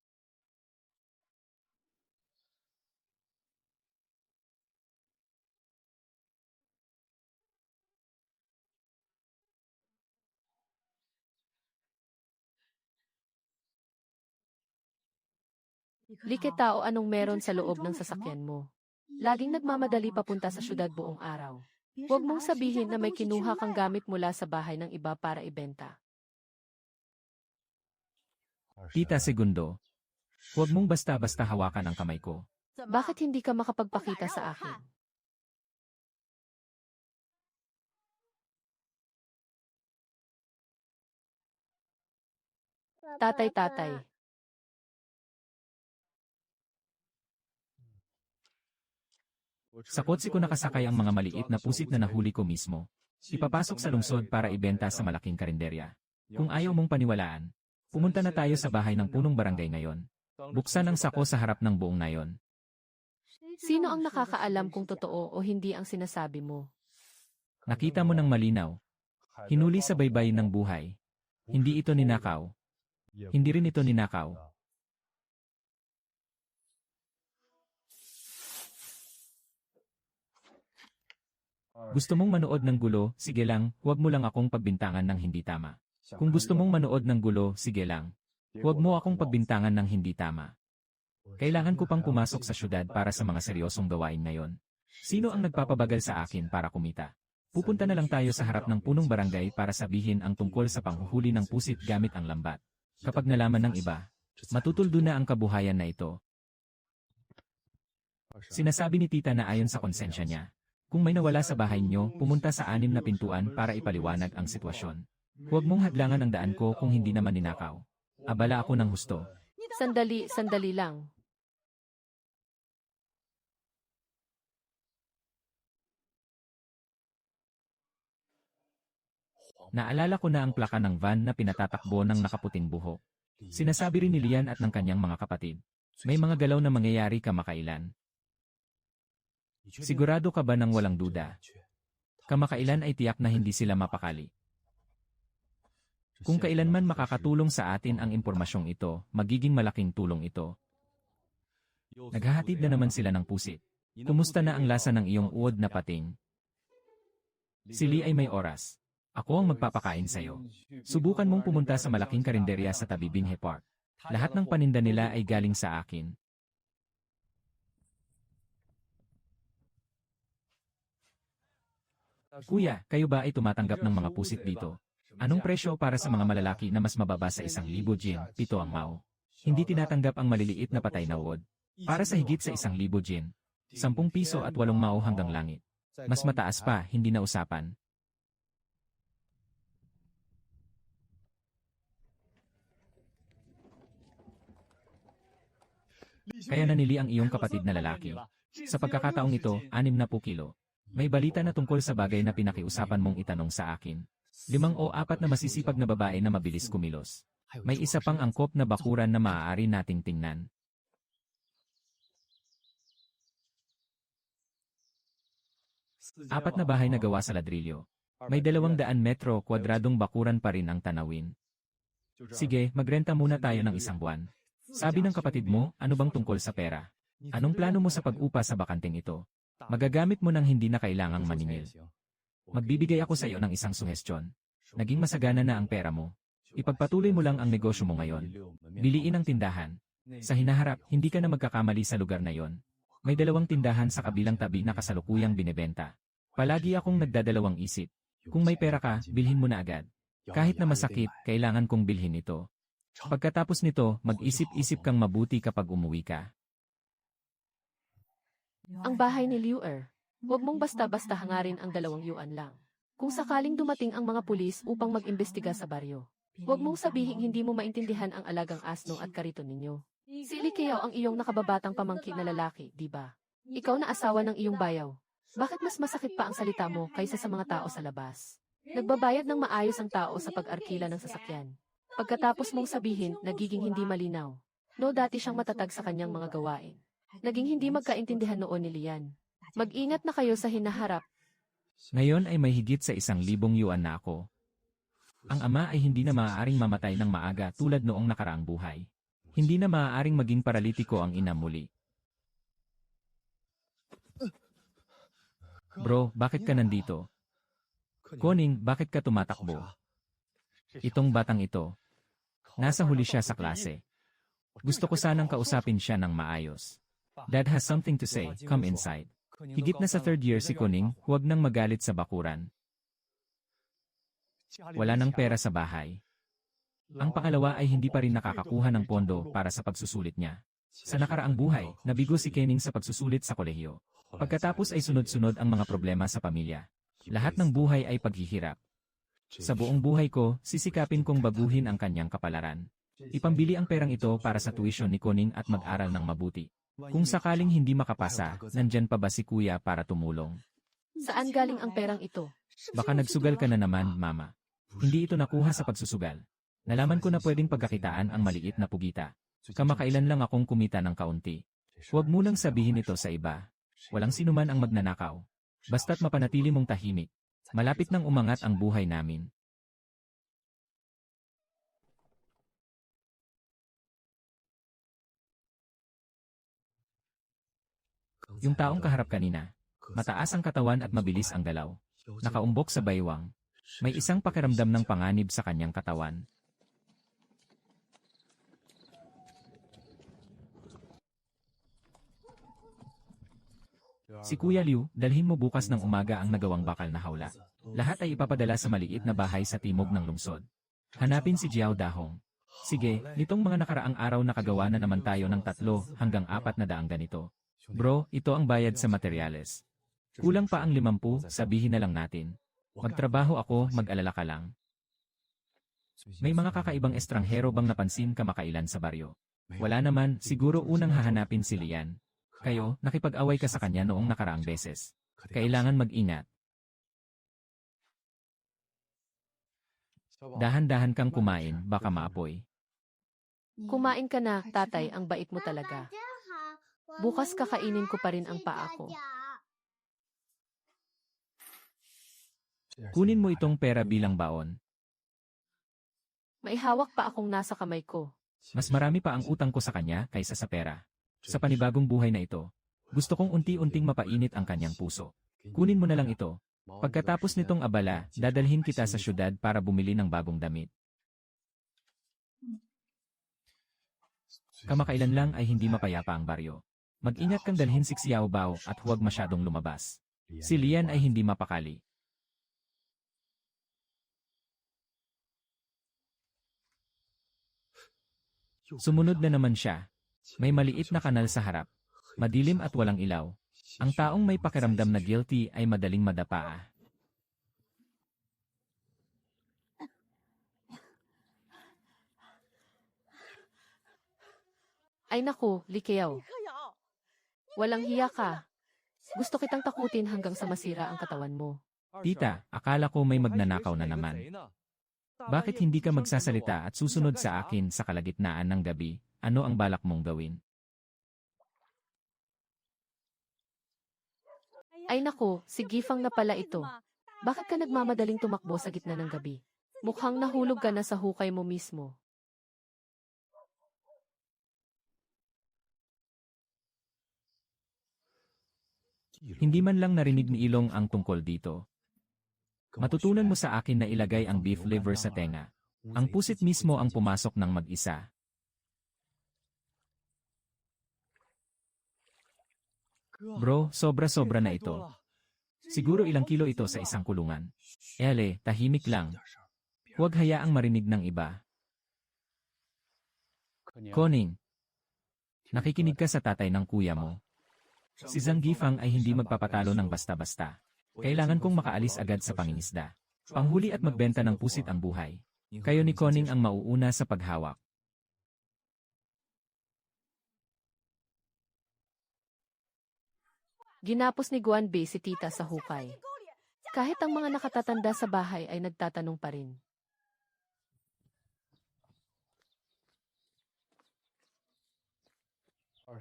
Liketao, anong meron sa loob ng sasakyan mo? Laging nagmamadali papunta sa syudad buong araw. Huwag mong sabihin na may kinuha kang gamit mula sa bahay ng iba para ibenta. Tita Segundo, huwag mong basta-basta hawakan ang kamay ko. Bakit hindi ka makapagpakita sa akin? Tatay. Sa kotse ko nakasakay ang mga maliit na pusit na nahuli ko mismo. Ipapasok sa lungsod para ibenta sa malaking karinderya. Kung ayaw mong paniwalaan, pumunta na tayo sa bahay ng punong barangay ngayon. Buksan ang sako sa harap ng buong nayon. Sino ang nakakaalam kung totoo o hindi ang sinasabi mo? Nakita mo ng malinaw. Hinuli sa baybayin ng buhay. Hindi ito ninakaw. Hindi rin ito ninakaw. Gusto mong manood ng gulo, sige lang, huwag mo lang akong pagbintangan ng hindi tama. Kung gusto mong manood ng gulo, sige lang. Huwag mo akong pagbintangan ng hindi tama. Kailangan ko pang pumasok sa syudad para sa mga seryosong gawain ngayon. Sino ang nagpapabagal sa akin para kumita? Pupunta na lang tayo sa harap ng punong barangay para sabihin ang tungkol sa panghuhuli ng pusit gamit ang lambat. Kapag nalaman ng iba, matutuldo na ang kabuhayan na ito. Sinasabi ni tita na ayon sa konsensya niya. Kung may nawala sa bahay niyo, pumunta sa 6 na pintuan para ipaliwanag ang sitwasyon. Huwag mong hadlangan ang daan ko kung hindi naman ninakaw. Abala ako ng husto. Sandali lang. Naalala ko na ang plaka ng van na pinatatakbo ng nakaputing buhok. Sinasabi rin ni Lian at ng kanyang mga kapatid. May mga galaw na mangyayari kamakailan. Sigurado ka ba ng walang duda? Kamakailan ay tiyak na hindi sila mapakali. Kung kailanman makakatulong sa atin ang impormasyong ito, magiging malaking tulong ito. Naghahatid na naman sila ng pusit. Kumusta na ang lasa ng iyong uod na pating? Si Lee ay may oras. Ako ang magpapakain sa'yo. Subukan mong pumunta sa malaking karinderya sa tabi Binhe Park. Lahat ng paninda nila ay galing sa akin. Kuya, kayo ba ay tumatanggap ng mga pusit dito? Anong presyo para sa mga malalaki na mas mababa sa 1,000 yen, 7 ang mao? Hindi tinatanggap ang maliliit na patay na uod. Para sa higit sa 1,000 yen, 10 piso at 8 mao hanggang langit. Mas mataas pa, hindi na usapan. Kaya nanili ang iyong kapatid na lalaki. Sa pagkakataong ito, 60 kilo. May balita na tungkol sa bagay na pinakiusapan mong itanong sa akin. 5 o 4 na masisipag na babae na mabilis kumilos. May isa pang angkop na bakuran na maaari nating tingnan. Apat na bahay na gawa sa ladrilyo. May 200 metro kwadradong bakuran pa rin ang tanawin. Sige, magrenta muna tayo ng 1 buwan. Sabi ng kapatid mo, ano bang tungkol sa pera? Anong plano mo sa pag-upa sa bakanting ito? Magagamit mo nang hindi na kailangang maningil. Magbibigay ako sa iyo ng isang suhestyon. Naging masagana na ang pera mo. Ipagpatuloy mo lang ang negosyo mo ngayon. Biliin ang tindahan. Sa hinaharap, hindi ka na magkakamali sa lugar na yon. May 2 tindahan sa kabilang tabi na kasalukuyang binebenta. Palagi akong nagdadalawang isip. Kung may pera ka, bilhin mo na agad. Kahit na masakit, kailangan kong bilhin ito. Pagkatapos nito, mag-isip-isip kang mabuti kapag umuwi ka. Ang bahay ni Liuer. Huwag mong basta-basta hangarin ang 2 yuan lang. Kung sakaling dumating ang mga pulis upang mag-imbestiga sa baryo, huwag mong sabihing hindi mo maintindihan ang alagang asno at kariton ninyo. Si Likeo ang iyong nakababatang pamangkin na lalaki, di ba? Ikaw na asawa ng iyong bayaw. Bakit mas masakit pa ang salita mo kaysa sa mga tao sa labas? Nagbabayad ng maayos ang tao sa pag-arkila ng sasakyan. Pagkatapos mong sabihin, nagiging hindi malinaw. No, dati siyang matatag sa kanyang mga gawain. Naging hindi magkaintindihan noon ni Lian. Mag-ingat na kayo sa hinaharap. Ngayon ay may higit sa 1,000 yuan na ako. Ang ama ay hindi na maaaring mamatay ng maaga tulad noong nakaraang buhay. Hindi na maaaring maging paralitiko ang ina muli. Bro, bakit ka nandito? Koning, bakit ka tumatakbo? Itong batang ito. Nasa huli siya sa klase. Gusto ko sanang kausapin siya ng maayos. Dad has something to say, come inside. Higit na sa 3rd year si Kuning, huwag nang magalit sa bakuran. Wala nang pera sa bahay. Ang pangalawa ay hindi pa rin nakakakuha ng pondo para sa pagsusulit niya. Sa nakaraang buhay, nabigo si Kening sa pagsusulit sa kolehiyo. Pagkatapos ay sunod-sunod ang mga problema sa pamilya. Lahat ng buhay ay paghihirap. Sa buong buhay ko, sisikapin kong baguhin ang kanyang kapalaran. Ipambili ang perang ito para sa tuition ni Kuning at mag-aral ng mabuti. Kung sakaling hindi makapasa, nandyan pa ba si kuya para tumulong? Saan galing ang perang ito? Baka nagsugal ka na naman, mama. Hindi ito nakuha sa pagsusugal. Nalaman ko na pwedeng pagkakitaan ang maliit na pugita. Kamakailan lang akong kumita ng kaunti. Huwag mo nang sabihin ito sa iba. Walang sinuman ang magnanakaw. Basta't mapanatili mong tahimik. Malapit nang umangat ang buhay namin. Yung taong kaharap kanina. Mataas ang katawan at mabilis ang galaw. Nakaumbok sa baywang. May isang pakiramdam ng panganib sa kanyang katawan. Si Kuya Liu, dalhin mo bukas ng umaga ang nagawang bakal na hawla. Lahat ay ipapadala sa maliit na bahay sa timog ng lungsod. Hanapin si Jiao Dahong. Sige, nitong mga nakaraang araw nakagawa na naman tayo ng 3 hanggang 4 na daang ganito. Bro, ito ang bayad sa materyales. Kulang pa ang 50, sabihin na lang natin. Magtrabaho ako, mag-alala ka lang. May mga kakaibang estranghero bang napansin kamakailan sa baryo? Wala naman, siguro unang hahanapin si Lian. Kayo, nakipag-away ka sa kanya noong nakaraang beses. Kailangan mag-ingat. Dahan-dahan kang kumain, baka maapoy. Kumain ka na, tatay, ang bait mo talaga. Bukas kakainin ko pa rin ang paa ko. Kunin mo itong pera bilang baon. May hawak pa akong nasa kamay ko. Mas marami pa ang utang ko sa kanya kaysa sa pera. Sa panibagong buhay na ito, gusto kong unti-unting mapainit ang kanyang puso. Kunin mo na lang ito. Pagkatapos nitong abala, dadalhin kita sa syudad para bumili ng bagong damit. Kamakailan lang ay hindi mapayapa ang baryo. Mag-ingat kang dalhin si Xiao Bao at huwag masyadong lumabas. Si Lian ay hindi mapakali. Sumunod na naman siya. May maliit na kanal sa harap. Madilim at walang ilaw. Ang taong may pakiramdam na guilty ay madaling madapa. Ay naku, Likiao. Walang hiya ka. Gusto kitang takutin hanggang sa masira ang katawan mo. Tita, akala ko may magnanakaw na naman. Bakit hindi ka magsasalita at susunod sa akin sa kalagitnaan ng gabi? Ano ang balak mong gawin? Ay naku, si Gifang na pala ito. Bakit ka nagmamadaling tumakbo sa gitna ng gabi? Mukhang nahulog ka na sa hukay mo mismo. Hindi man lang narinig ni Ilong ang tungkol dito. Matutunan mo sa akin na ilagay ang beef liver sa tenga. Ang pusit mismo ang pumasok ng mag-isa. Bro, sobra-sobra na ito. Siguro ilang kilo ito sa isang kulungan. Ele, tahimik lang. Huwag hayaang marinig ng iba. Koning, nakikinig ka sa tatay ng kuya mo. Si Zhang Gifang ay hindi magpapatalo ng basta-basta. Kailangan kong makaalis agad sa pangingisda. Panghuli at magbenta ng pusit ang buhay. Kayo ni Koning ang mauuna sa paghawak. Ginapos ni Guanbei si tita sa hukay. Kahit ang mga nakatatanda sa bahay ay nagtatanong pa rin.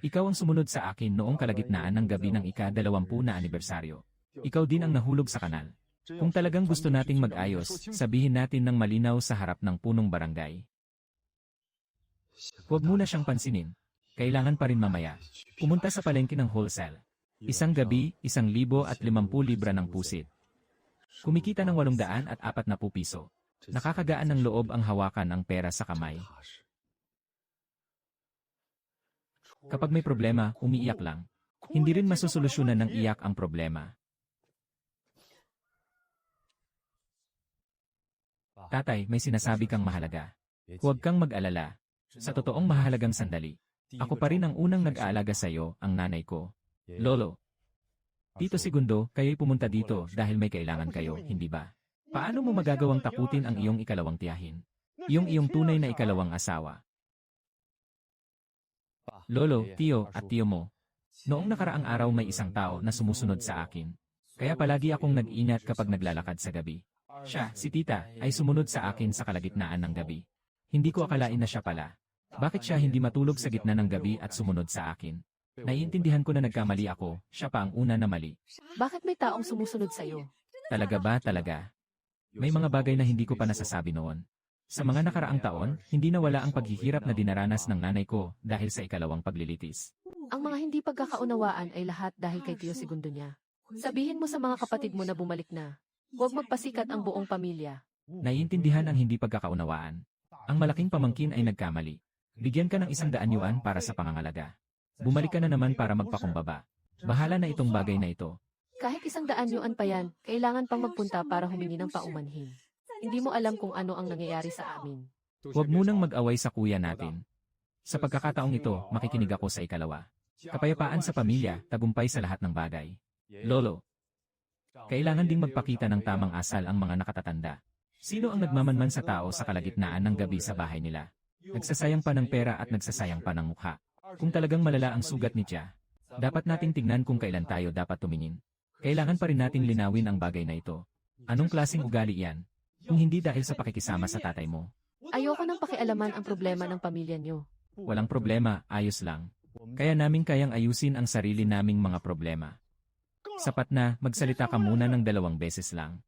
Ikaw ang sumunod sa akin noong kalagitnaan ng gabi ng ika-20 na anibersaryo. Ikaw din ang nahulog sa kanal. Kung talagang gusto nating mag-ayos, sabihin natin ng malinaw sa harap ng punong barangay. Huwag muna siyang pansinin. Kailangan pa rin mamaya. Pumunta sa palengke ng wholesale. Isang gabi, 1,050 libra ng pusit. Kumikita ng 840 piso. Nakakagaan ng loob ang hawakan ng pera sa kamay. Kapag may problema, umiiyak lang. Hindi rin masusolusyonan ng iyak ang problema. Tatay, may sinasabi kang mahalaga. Huwag kang mag-alala. Sa totoong mahalagang sandali, ako pa rin ang unang nag-aalaga sa iyo, ang nanay ko. Lolo. Tito Segundo, kayo'y pumunta dito dahil may kailangan kayo, hindi ba? Paano mo magagawang takutin ang iyong ikalawang tiyahin? Iyong tunay na ikalawang asawa. Lolo, tiyo, at tiyo mo. Noong nakaraang araw may isang tao na sumusunod sa akin. Kaya palagi akong nag-ingat kapag naglalakad sa gabi. Siya, si tita, ay sumunod sa akin sa kalagitnaan ng gabi. Hindi ko akalain na siya pala. Bakit siya hindi matulog sa gitna ng gabi at sumunod sa akin? Naiintindihan ko na nagkamali ako, siya pa ang una na mali. Bakit may taong sumusunod sa'yo? Talaga ba talaga? May mga bagay na hindi ko pa nasasabi noon. Sa mga nakaraang taon, hindi nawala ang paghihirap na dinaranas ng nanay ko dahil sa ikalawang paglilitis. Ang mga hindi pagkakaunawaan ay lahat dahil kay Tio Segundo niya. Sabihin mo sa mga kapatid mo na bumalik na. Huwag magpasikat ang buong pamilya. Naiintindihan ang hindi pagkakaunawaan. Ang malaking pamangkin ay nagkamali. Bigyan ka ng 100 yuan para sa pangangalaga. Bumalik ka na naman para magpakumbaba. Bahala na itong bagay na ito. Kahit 100 yuan pa yan, kailangan pang magpunta para humingi ng paumanhin. Hindi mo alam kung ano ang nangyayari sa amin. Huwag munang mag-away sa kuya natin. Sa pagkakataong ito, makikinig ako sa ikalawa. Kapayapaan sa pamilya, tagumpay sa lahat ng bagay. Lolo, kailangan ding magpakita ng tamang asal ang mga nakatatanda. Sino ang nagmamanman sa tao sa kalagitnaan ng gabi sa bahay nila? Nagsasayang pa ng pera at nagsasayang pa ng mukha. Kung talagang malala ang sugat ni Tia, dapat nating tignan kung kailan tayo dapat tumingin. Kailangan pa rin nating linawin ang bagay na ito. Anong klaseng ugali yan? Kung hindi dahil sa pakikisama sa tatay mo. Ayoko nang pakialaman ang problema ng pamilya niyo. Walang problema, ayos lang. Kaya namin kayang ayusin ang sarili naming mga problema. Sapat na, magsalita ka muna ng 2 beses lang.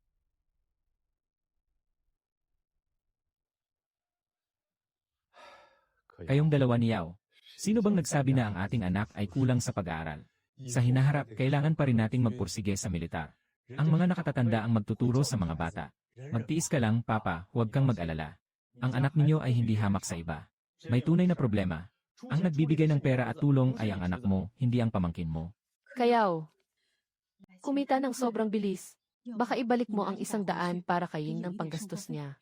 Kayong dalawa niyaw. Sino bang nagsabi na ang ating anak ay kulang sa pag-aaral? Sa hinaharap, kailangan pa rin nating magpursige sa militar. Ang mga nakatatanda ang magtuturo sa mga bata. Magtiis ka lang, Papa, huwag kang mag-alala. Ang anak ninyo ay hindi hamak sa iba. May tunay na problema. Ang nagbibigay ng pera at tulong ay ang anak mo, hindi ang pamangkin mo. Kayaw, kumita ng sobrang bilis. Baka ibalik mo ang 100 para kayin ng panggastos niya.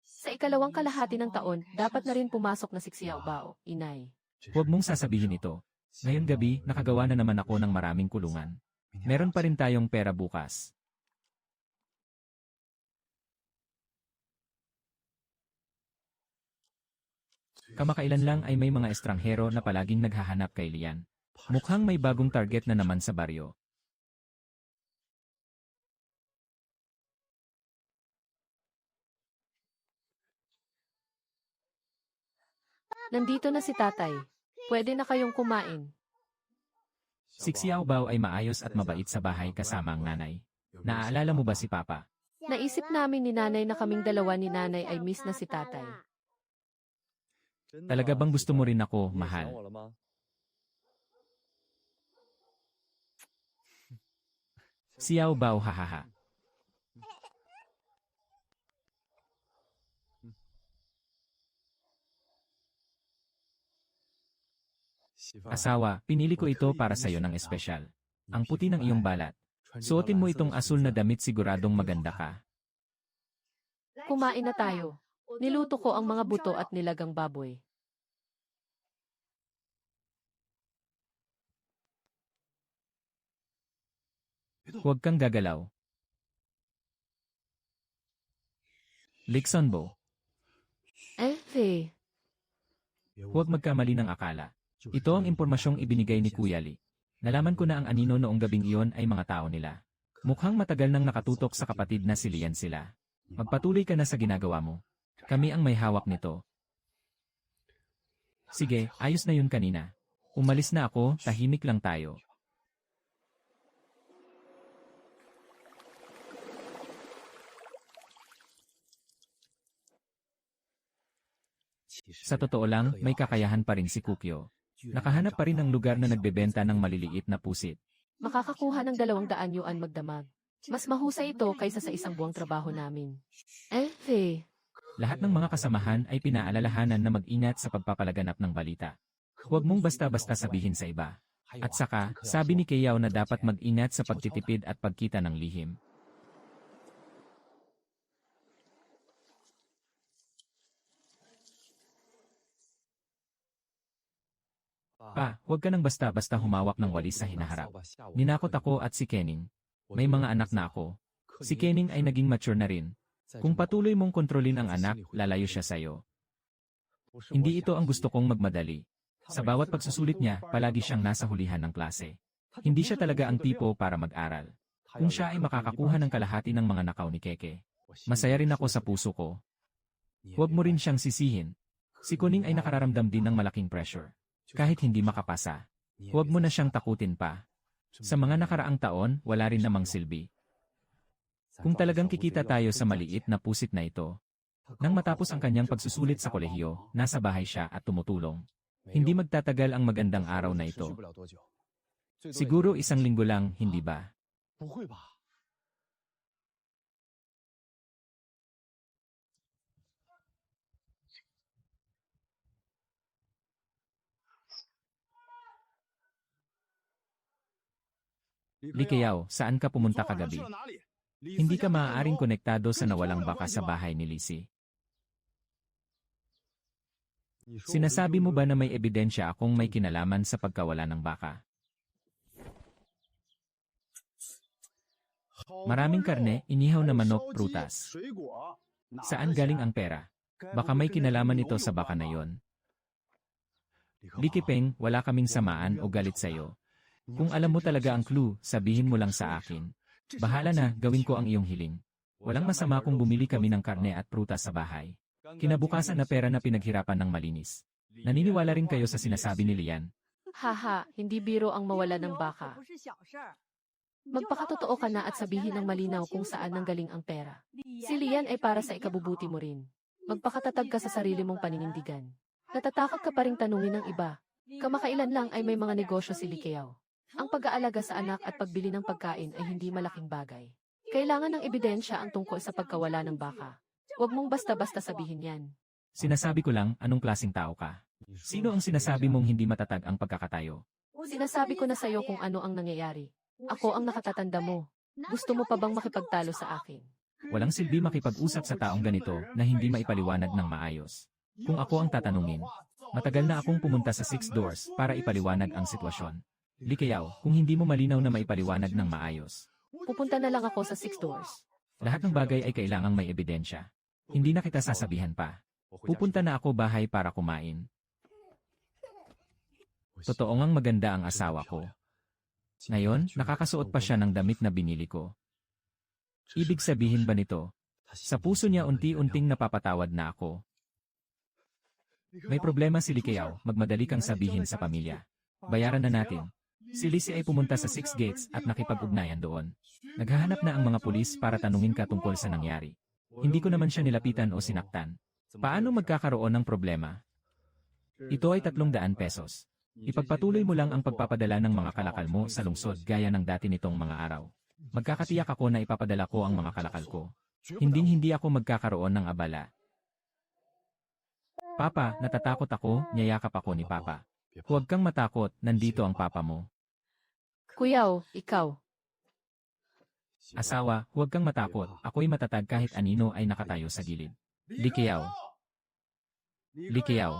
Sa ikalawang kalahati ng taon, dapat na rin pumasok na si Xiao Bao, inay. Huwag mong sasabihin ito. Ngayon gabi, nakagawa na naman ako ng maraming kulungan. Meron pa rin tayong pera bukas. Kamakailan lang ay may mga estranghero na palaging naghahanap kay Lian. Mukhang may bagong target na naman sa baryo. Nandito na si tatay. Pwede na kayong kumain. Si Xiao Bao ay maayos at mabait sa bahay kasama ang nanay. Naaalala mo ba si Papa? Naisip namin ni nanay na kaming dalawa ni nanay ay miss na si tatay. Talaga bang gusto mo rin ako, mahal? Xiao Bao hahaha. Asawa, pinili ko ito para sa'yo ng espesyal. Ang puti ng iyong balat. Suotin mo itong asul na damit, siguradong maganda ka. Kumain na tayo. Niluto ko ang mga buto at nilagang baboy. Huwag kang gagalaw. Liksonbo, huwag magkamali ng akala. Ito ang impormasyong ibinigay ni Kuya Lee. Nalaman ko na ang anino noong gabing iyon ay mga tao nila. Mukhang matagal nang nakatutok sa kapatid na si Lian sila. Magpatuloy ka na sa ginagawa mo. Kami ang may hawak nito. Sige, ayos na yun kanina. Umalis na ako, tahimik lang tayo. Sa totoo lang, may kakayahan pa rin si Kukyo. Nakahanap pa rin ng lugar na nagbebenta ng maliliit na pusit. Makakakuha ng 200 yuan magdamag. Mas mahusay ito kaysa sa isang buwang trabaho namin. Lahat ng mga kasamahan ay pinaalalahanan na mag-ingat sa pagpapalaganap ng balita. Huwag mong basta-basta sabihin sa iba. At saka, sabi ni Keyao na dapat mag-ingat sa pagtitipid at pagkita ng lihim. Pa, huwag ka nang basta-basta humawak ng walis sa hinaharap. Ninakot ako at si Kening. May mga anak na ako. Si Kening ay naging mature na rin. Kung patuloy mong kontrolin ang anak, lalayo siya sa'yo. Hindi ito ang gusto kong magmadali. Sa bawat pagsusulit niya, palagi siyang nasa hulihan ng klase. Hindi siya talaga ang tipo para mag-aral. Kung siya ay makakakuha ng kalahati ng mga nakaw ni Keke, masaya rin ako sa puso ko. Huwag mo rin siyang sisihin. Si Kuning ay nakararamdam din ng malaking pressure. Kahit hindi makapasa, huwag mo na siyang takutin pa. Sa mga nakaraang taon, wala rin namang silbi. Kung talagang kikita tayo sa maliit na pusit na ito, nang matapos ang kanyang pagsusulit sa kolehiyo, nasa bahay siya at tumutulong. Hindi magtatagal ang magandang araw na ito. Siguro 1 linggo lang, hindi ba? Likayaw, saan ka pumunta kagabi? Hindi ka maaaring konektado sa nawalang baka sa bahay ni Lizzie. Sinasabi mo ba na may ebidensya akong may kinalaman sa pagkawala ng baka? Maraming karne, inihaw na manok, prutas. Saan galing ang pera? Baka may kinalaman ito sa baka na yon. Likipeng, wala kaming samaan o galit sa'yo. Kung alam mo talaga ang clue, sabihin mo lang sa akin. Bahala na, gawin ko ang iyong hiling. Walang masama kung bumili kami ng karne at prutas sa bahay. Kinabukasan na pera na pinaghirapan ng malinis. Naniniwala rin kayo sa sinasabi ni Lian. Haha, hindi biro ang mawala ng baka. Magpakatotoo ka na at sabihin ng malinaw kung saan nanggaling ang pera. Si Lian ay para sa ikabubuti mo rin. Magpakatatag ka sa sarili mong paninindigan. Natatakot ka pa ring tanungin ng iba. Kamakailan lang ay may mga negosyo si Likayaw. Ang pag-aalaga sa anak at pagbili ng pagkain ay hindi malaking bagay. Kailangan ng ebidensya ang tungkol sa pagkawala ng baka. Huwag mong basta-basta sabihin yan. Sinasabi ko lang, anong klaseng tao ka? Sino ang sinasabi mong hindi matatag ang pagkakatayo? Sinasabi ko na sa'yo kung ano ang nangyayari. Ako ang nakatatanda mo. Gusto mo pa bang makipagtalo sa akin? Walang silbi makipag-usap sa taong ganito na hindi maipaliwanag ng maayos. Kung ako ang tatanungin, matagal na akong pumunta sa 6 Doors para ipaliwanag ang sitwasyon. Likayaw, kung hindi mo malinaw na maipaliwanag ng maayos. Pupunta na lang ako sa 6 Doors. Lahat ng bagay ay kailangang may ebidensya. Hindi na kita sasabihan pa. Pupunta na ako bahay para kumain. Totoo ngang maganda ang asawa ko. Ngayon, nakakasuot pa siya ng damit na binili ko. Ibig sabihin ba nito? Sa puso niya unti-unting napapatawad na ako. May problema si Likayaw, magmadali kang sabihin sa pamilya. Bayaran na natin. Si Lizzie ay pumunta sa 6 Gates at nakipag-ugnayan doon. Naghahanap na ang mga pulis para tanungin ka tungkol sa nangyari. Hindi ko naman siya nilapitan o sinaktan. Paano magkakaroon ng problema? Ito ay 300 pesos. Ipagpatuloy mo lang ang pagpapadala ng mga kalakal mo sa lungsod gaya ng dati nitong mga araw. Magkakatiyak ako na ipapadala ko ang mga kalakal ko. Hinding-hindi ako magkakaroon ng abala. Papa, natatakot ako, niyayakap ako ni Papa. Huwag kang matakot, nandito ang Papa mo. Kuyaw, ikaw. Asawa, huwag kang matakot, ako'y matatag kahit anino ay nakatayo sa gilid. Likayaw. Likayaw.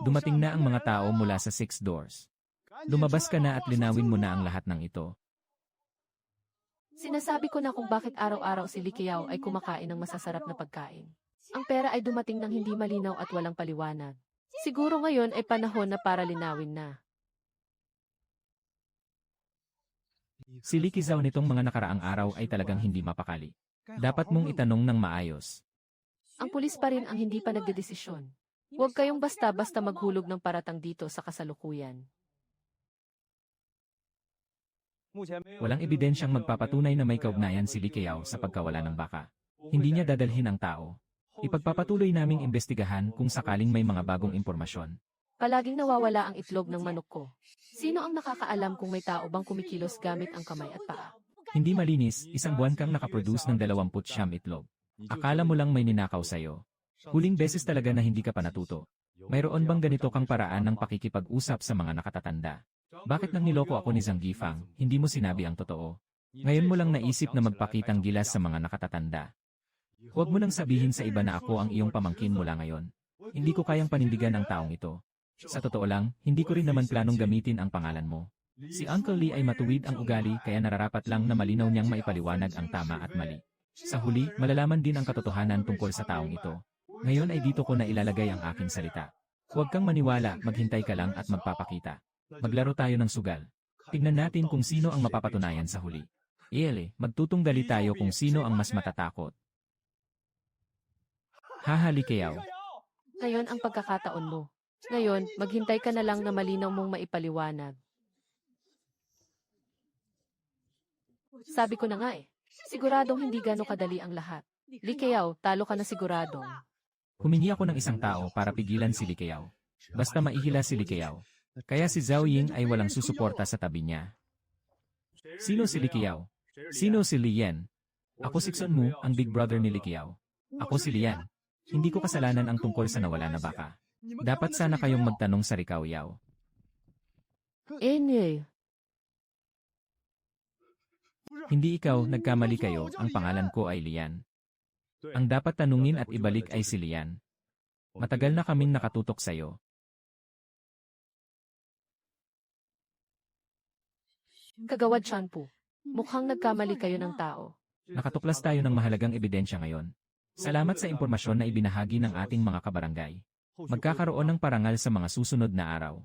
Dumating na ang mga tao mula sa 6 Doors. Lumabas ka na at linawin mo na ang lahat ng ito. Sinasabi ko na kung bakit araw-araw si Likayaw ay kumakain ng masasarap na pagkain. Ang pera ay dumating ng hindi malinaw at walang paliwanag. Siguro ngayon ay panahon na para linawin na. Si Likizaw nitong mga nakaraang araw ay talagang hindi mapakali. Dapat mong itanong ng maayos. Ang pulis pa rin ang hindi pa nagdedesisyon. Huwag kayong basta-basta maghulog ng paratang dito sa kasalukuyan. Walang ebidensyang magpapatunay na may kaugnayan si Likayaw sa pagkawala ng baka. Hindi niya dadalhin ang tao. Ipagpapatuloy naming imbestigahan kung sakaling may mga bagong impormasyon. Palaging nawawala ang itlog ng manok ko. Sino ang nakakaalam kung may tao bang kumikilos gamit ang kamay at paa? Hindi malinis, 1 buwan kang nakaproduce ng 29 itlog. Akala mo lang may ninakaw sa'yo. Huling beses talaga na hindi ka pa natuto. Mayroon bang ganito kang paraan ng pakikipag-usap sa mga nakatatanda? Bakit nang niloko ako ni Zhang Yifang, hindi mo sinabi ang totoo? Ngayon mo lang naisip na magpakitang gilas sa mga nakatatanda. Huwag mo nang sabihin sa iba na ako ang iyong pamangkin mula ngayon. Hindi ko kayang panindigan ang taong ito. Sa totoo lang, hindi ko rin naman planong gamitin ang pangalan mo. Si Uncle Lee ay matuwid ang ugali kaya nararapat lang na malinaw niyang maipaliwanag ang tama at mali. Sa huli, malalaman din ang katotohanan tungkol sa taong ito. Ngayon ay dito ko na ilalagay ang aking salita. Huwag kang maniwala, maghintay ka lang at magpapakita. Maglaro tayo ng sugal. Tignan natin kung sino ang mapapatunayan sa huli. Magtutunggali tayo kung sino ang mas matatakot. Haha Likayaw. Ngayon ang pagkakataon mo. Ngayon, maghintay ka na lang na malinaw mong maipaliwanag. Sabi ko na nga eh. Siguradong hindi gano'ng kadali ang lahat. Licayaw, talo ka na siguradong. Humingi ako ng isang tao para pigilan si Licayaw. Basta maihila si Licayaw. Kaya si Zhao Ying ay walang susuporta sa tabi niya. Sino si Licayaw? Sino si Lian? Ako si Xun Mu, ang big brother ni Licayaw. Ako si Lian. Hindi ko kasalanan ang tungkol sa nawala na baka. Dapat sana kayong magtanong sa Rikaw Yao. Nye. Hindi ikaw, nagkamali kayo, ang pangalan ko ay Lian. Ang dapat tanungin at ibalik ay si Lian. Matagal na kaming nakatutok sa'yo. Kagawad Chanpu. Mukhang nagkamali kayo ng tao. Nakatuklas tayo ng mahalagang ebidensya ngayon. Salamat sa impormasyon na ibinahagi ng ating mga kabarangay. Magkakaroon ng parangal sa mga susunod na araw.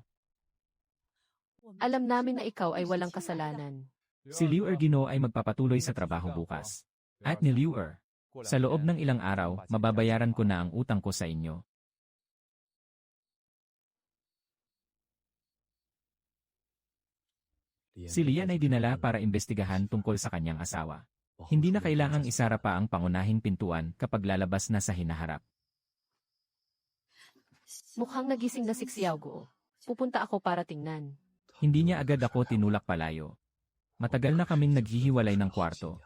Alam namin na ikaw ay walang kasalanan. Si Liu Ergino ay magpapatuloy sa trabaho bukas. At ni Liu sa loob ng ilang araw, mababayaran ko na ang utang ko sa inyo. Si Lian ay dinala para imbestigahan tungkol sa kanyang asawa. Hindi na kailangang isara pa ang pangunahing pintuan kapag lalabas na sa hinaharap. Mukhang nagising na si Xiao Guo. Pupunta ako para tingnan. Hindi niya agad ako tinulak palayo. Matagal na kaming naghihiwalay ng kwarto.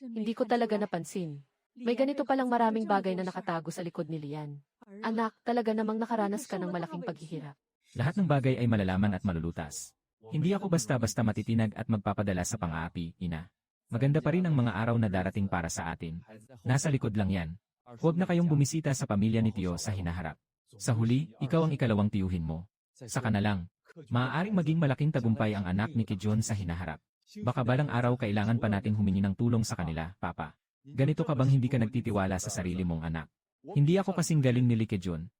Hindi ko talaga napansin. May ganito palang maraming bagay na nakatago sa likod ni Lian. Anak, talaga namang nakaranas ka ng malaking paghihirap. Lahat ng bagay ay malalaman at malulutas. Hindi ako basta-basta matitinag at magpapadala sa pang-aapi, ina. Maganda pa rin ang mga araw na darating para sa atin. Nasa likod lang yan. Huwag na kayong bumisita sa pamilya ni Tio sa hinaharap. Sa huli, ikaw ang ikalawang tiyuhin mo. Saka na lang. Maaaring maging malaking tagumpay ang anak ni Kijon sa hinaharap. Baka balang araw kailangan pa nating humingi ng tulong sa kanila, Papa. Ganito ka bang hindi ka nagtitiwala sa sarili mong anak? Hindi ako kasing galing ni Licajon.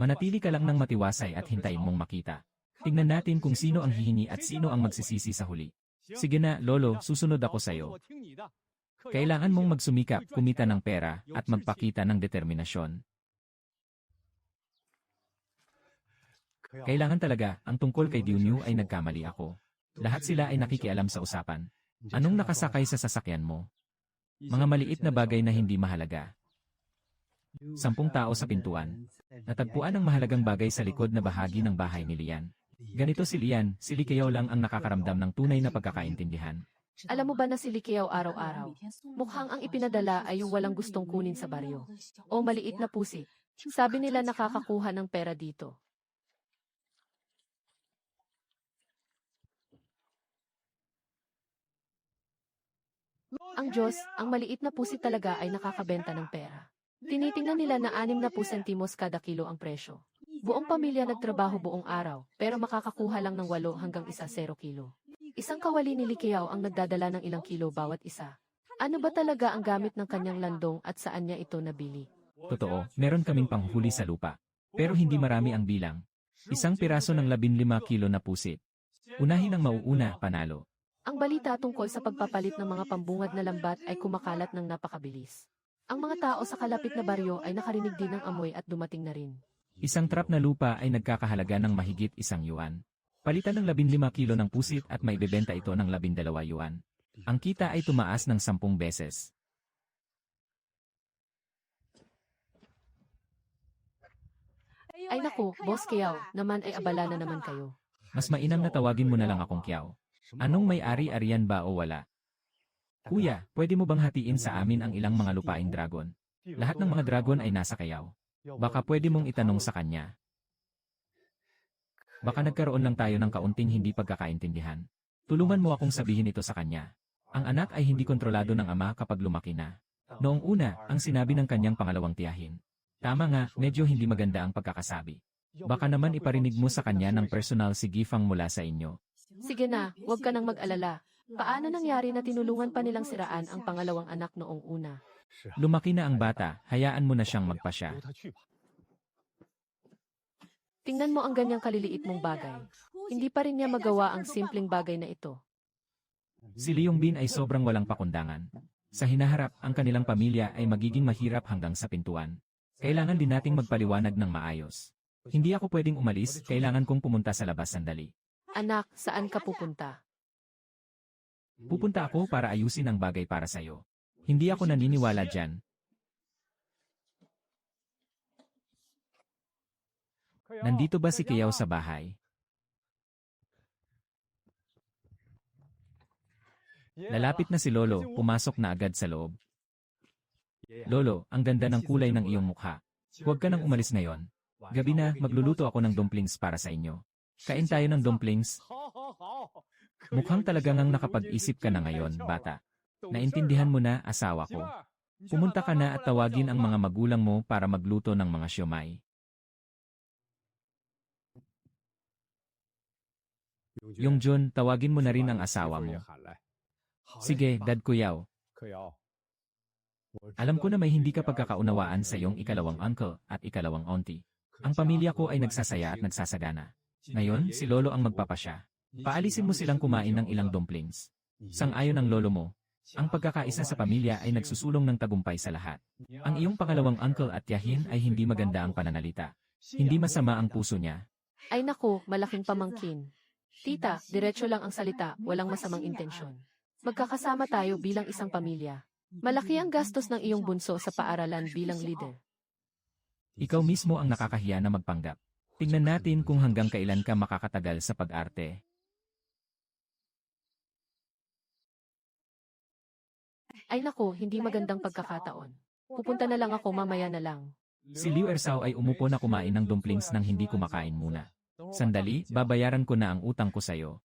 Manatili ka lang ng matiwasay at hintayin mong makita. Tingnan natin kung sino ang hihingi at sino ang magsisisi sa huli. Sige na, Lolo, susunod ako sa'yo. Kailangan mong magsumikap, kumita ng pera, at magpakita ng determinasyon. Kailangan talaga, ang tungkol kay Diunyu ay nagkamali ako. Lahat sila ay nakikialam sa usapan. Anong nakasakay sa sasakyan mo? Mga maliit na bagay na hindi mahalaga. 10 tao sa pintuan. Natagpuan ang mahalagang bagay sa likod na bahagi ng bahay ni Lian. Ganito si Lian, si Licayaw lang ang nakakaramdam ng tunay na pagkakaintindihan. Alam mo ba na si Licayaw araw-araw? Mukhang ang ipinadala ay yung walang gustong kunin sa baryo. O maliit na pusi. Sabi nila nakakakuha ng pera dito. Ang Diyos, ang maliit na pusi talaga ay nakakabenta ng pera. Tinitingnan nila na 60 sentimos kada kilo ang presyo. Buong pamilya nagtrabaho buong araw, pero makakakuha lang ng 8 hanggang 0 kilo. Isang kawali ni Licayaw ang nagdadala ng ilang kilo bawat isa. Ano ba talaga ang gamit ng kanyang landong at saan niya ito nabili? Totoo, meron kaming panghuli sa lupa. Pero hindi marami ang bilang. Isang piraso ng 15 kilo na pusit. Unahin ang mauuna, panalo. Ang balita tungkol sa pagpapalit ng mga pambungad na lambat ay kumakalat ng napakabilis. Ang mga tao sa kalapit na baryo ay nakarinig din ng amoy at dumating na rin. Isang trap na lupa ay nagkakahalaga ng mahigit 1 yuan. Palitan ng 15 kilo ng pusit at maibebenta ito ng 12 yuan. Ang kita ay tumaas ng 10 beses. Ay naku, Boss Kiao, naman ay abala na naman kayo. Mas mainam na tawagin mo na lang akong Kiao. Anong may-ari-arian ba o wala? Kuya, pwede mo bang hatiin sa amin ang ilang mga lupaing dragon? Lahat ng mga dragon ay nasa Kayaw. Baka pwede mong itanong sa kanya. Baka nagkaroon lang tayo ng kaunting hindi pagkakaintindihan. Tulungan mo akong sabihin ito sa kanya. Ang anak ay hindi kontrolado ng ama kapag lumaki na. Noong una, ang sinabi ng kanyang pangalawang tiyahin. Tama nga, medyo hindi maganda ang pagkakasabi. Baka naman iparinig mo sa kanya ng personal si Gifang mula sa inyo. Sige na, huwag ka nang mag-alala. Paano nangyari na tinulungan pa nilang siraan ang pangalawang anak noong una? Lumaki na ang bata, hayaan mo na siyang magpasya. Tingnan mo ang ganyang kaliliit mong bagay. Hindi pa rin niya magawa ang simpleng bagay na ito. Si Liong Bin ay sobrang walang pakundangan. Sa hinaharap, ang kanilang pamilya ay magiging mahirap hanggang sa pintuan. Kailangan din nating magpaliwanag ng maayos. Hindi ako pwedeng umalis, kailangan kong pumunta sa labas sandali. Anak, saan ka pupunta? Pupunta ako para ayusin ang bagay para sa'yo. Hindi ako naniniwala dyan. Nandito ba si Kiao sa bahay? Lalapit na si Lolo, pumasok na agad sa loob. Lolo, ang ganda ng kulay ng iyong mukha. Huwag ka nang umalis ngayon. Gabi na, magluluto ako ng dumplings para sa inyo. Kain tayo ng dumplings. Mukhang talagang nakapag-isip ka na ngayon, bata. Naintindihan mo na, asawa ko. Pumunta ka na at tawagin ang mga magulang mo para magluto ng mga siomai. Yongjun, tawagin mo na rin ang asawa mo. Sige, Dad Kuyaw. Alam ko na may hindi ka pagkakaunawaan sa iyong ikalawang uncle at ikalawang auntie. Ang pamilya ko ay nagsasaya at nagsasagana. Ngayon, si Lolo ang magpapasya. Paalisin mo silang kumain ng ilang dumplings. Sang-ayon ang lolo mo. Ang pagkakaisa sa pamilya ay nagsusulong ng tagumpay sa lahat. Ang iyong pangalawang uncle at tiyahin ay hindi maganda ang pananalita. Hindi masama ang puso niya. Ay naku, malaking pamangkin. Tita, diretso lang ang salita, walang masamang intensyon. Magkakasama tayo bilang isang pamilya. Malaki ang gastos ng iyong bunso sa paaralan bilang leader. Ikaw mismo ang nakakahiya na magpanggap. Tingnan natin kung hanggang kailan ka makakatagal sa pag-arte. Ay naku, hindi magandang pagkakataon. Pupunta na lang ako mamaya na lang. Si Liu Ersao ay umupo na kumain ng dumplings nang hindi kumakain muna. Sandali, babayaran ko na ang utang ko sa'yo.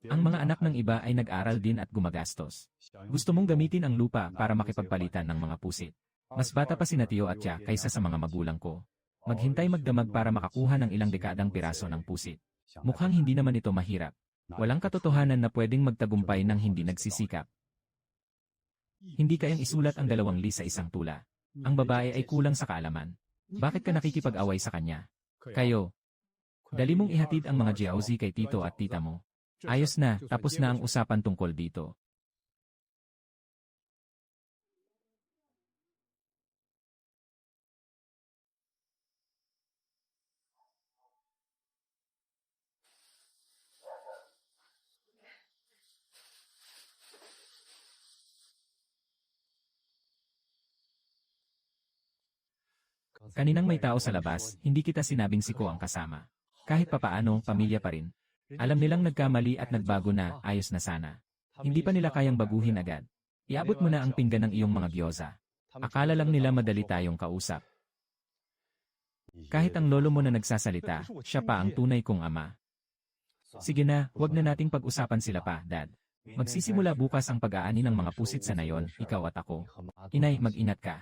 Ang mga anak ng iba ay nag-aral din at gumagastos. Gusto mong gamitin ang lupa para makipagpalitan ng mga pusit. Mas bata pa sina Tio at Tia kaysa sa mga magulang ko. Maghintay magdamag para makakuha ng ilang dekadang piraso ng pusit. Mukhang hindi naman ito mahirap. Walang katotohanan na pwedeng magtagumpay ng hindi nagsisikap. Hindi kayang isulat ang 2 li sa isang tula. Ang babae ay kulang sa kaalaman. Bakit ka nakikipag-away sa kanya? Kayo. Dali mong ihatid ang mga jiaozi kay tito at tita mo. Ayos na, tapos na ang usapan tungkol dito. Kaninang may tao sa labas, hindi kita sinabing si Ko ang kasama. Kahit papaano, pamilya pa rin. Alam nilang nagkamali at nagbago na, ayos na sana. Hindi pa nila kayang baguhin agad. Iabot mo na ang pinggan ng iyong mga gyoza. Akala lang nila madali tayong kausap. Kahit ang lolo mo na nagsasalita, siya pa ang tunay kong ama. Sige na, huwag na nating pag-usapan sila pa, Dad. Magsisimula bukas ang pag-aani ng mga pusit sa nayon, ikaw at ako. Inay, mag-ingat ka.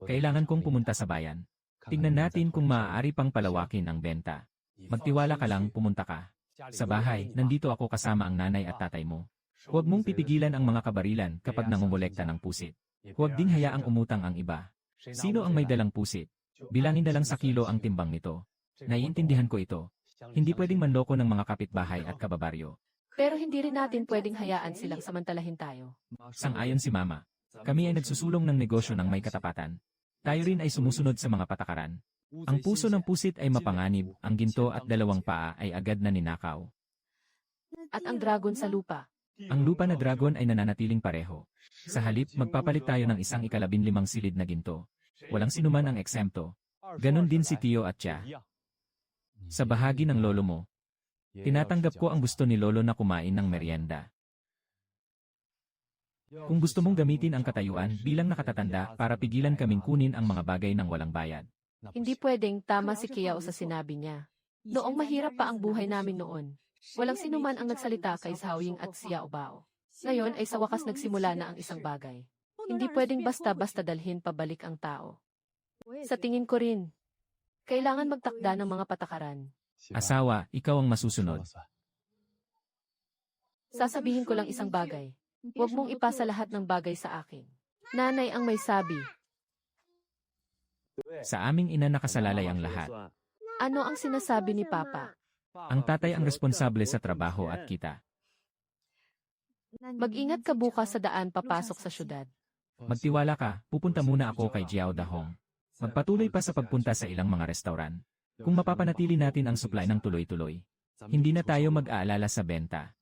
Kailangan kong pumunta sa bayan. Tingnan natin kung maaari pang palawakin ang benta. Magtiwala ka lang, pumunta ka. Sa bahay, nandito ako kasama ang nanay at tatay mo. Huwag mong pipigilan ang mga kabarilan kapag nangungulekta ng pusit. Huwag ding hayaang umutang ang iba. Sino ang may dalang pusit? Bilangin na lang sa kilo ang timbang nito. Naiintindihan ko ito. Hindi pwedeng manloko ng mga kapitbahay at kababaryo. Pero hindi rin natin pwedeng hayaan silang samantalahin tayo. Sang-ayon si Mama. Kami ay nagsusulong ng negosyo ng may katapatan. Tayo rin ay sumusunod sa mga patakaran. Ang puso ng pusit ay mapanganib, ang ginto at 2 paa ay agad na ninakaw. At ang dragon sa lupa. Ang lupa na dragon ay nananatiling pareho. Sa halip, magpapalit tayo ng isang 15 silid na ginto. Walang sinuman ang eksempto. Ganon din si Tio at Tia. Sa bahagi ng lolo mo, tinatanggap ko ang gusto ni Lolo na kumain ng merienda. Kung gusto mong gamitin ang katayuan bilang nakatatanda para pigilan kaming kunin ang mga bagay ng walang bayad. Hindi pwedeng tama si Kiao sa sinabi niya. Noong mahirap pa ang buhay namin noon, walang sinuman ang nagsalita kay Xiaoying at Xiao Bao. Ngayon ay sa wakas nagsimula na ang isang bagay. Hindi pwedeng basta-basta dalhin pabalik ang tao. Sa tingin ko rin, kailangan magtakda ng mga patakaran. Asawa, ikaw ang masusunod. Sasabihin ko lang isang bagay. Huwag mong ipasa lahat ng bagay sa akin. Nanay ang may sabi. Sa aming ina nakasalalay ang lahat. Ano ang sinasabi ni Papa? Ang tatay ang responsable sa trabaho at kita. Mag-ingat ka bukas sa daan papasok sa syudad. Magtiwala ka, pupunta muna ako kay Jiao Dahong. Magpatuloy pa sa pagpunta sa ilang mga restauran. Kung mapapanatili natin ang supply ng tuloy-tuloy, hindi na tayo mag-aalala sa benta.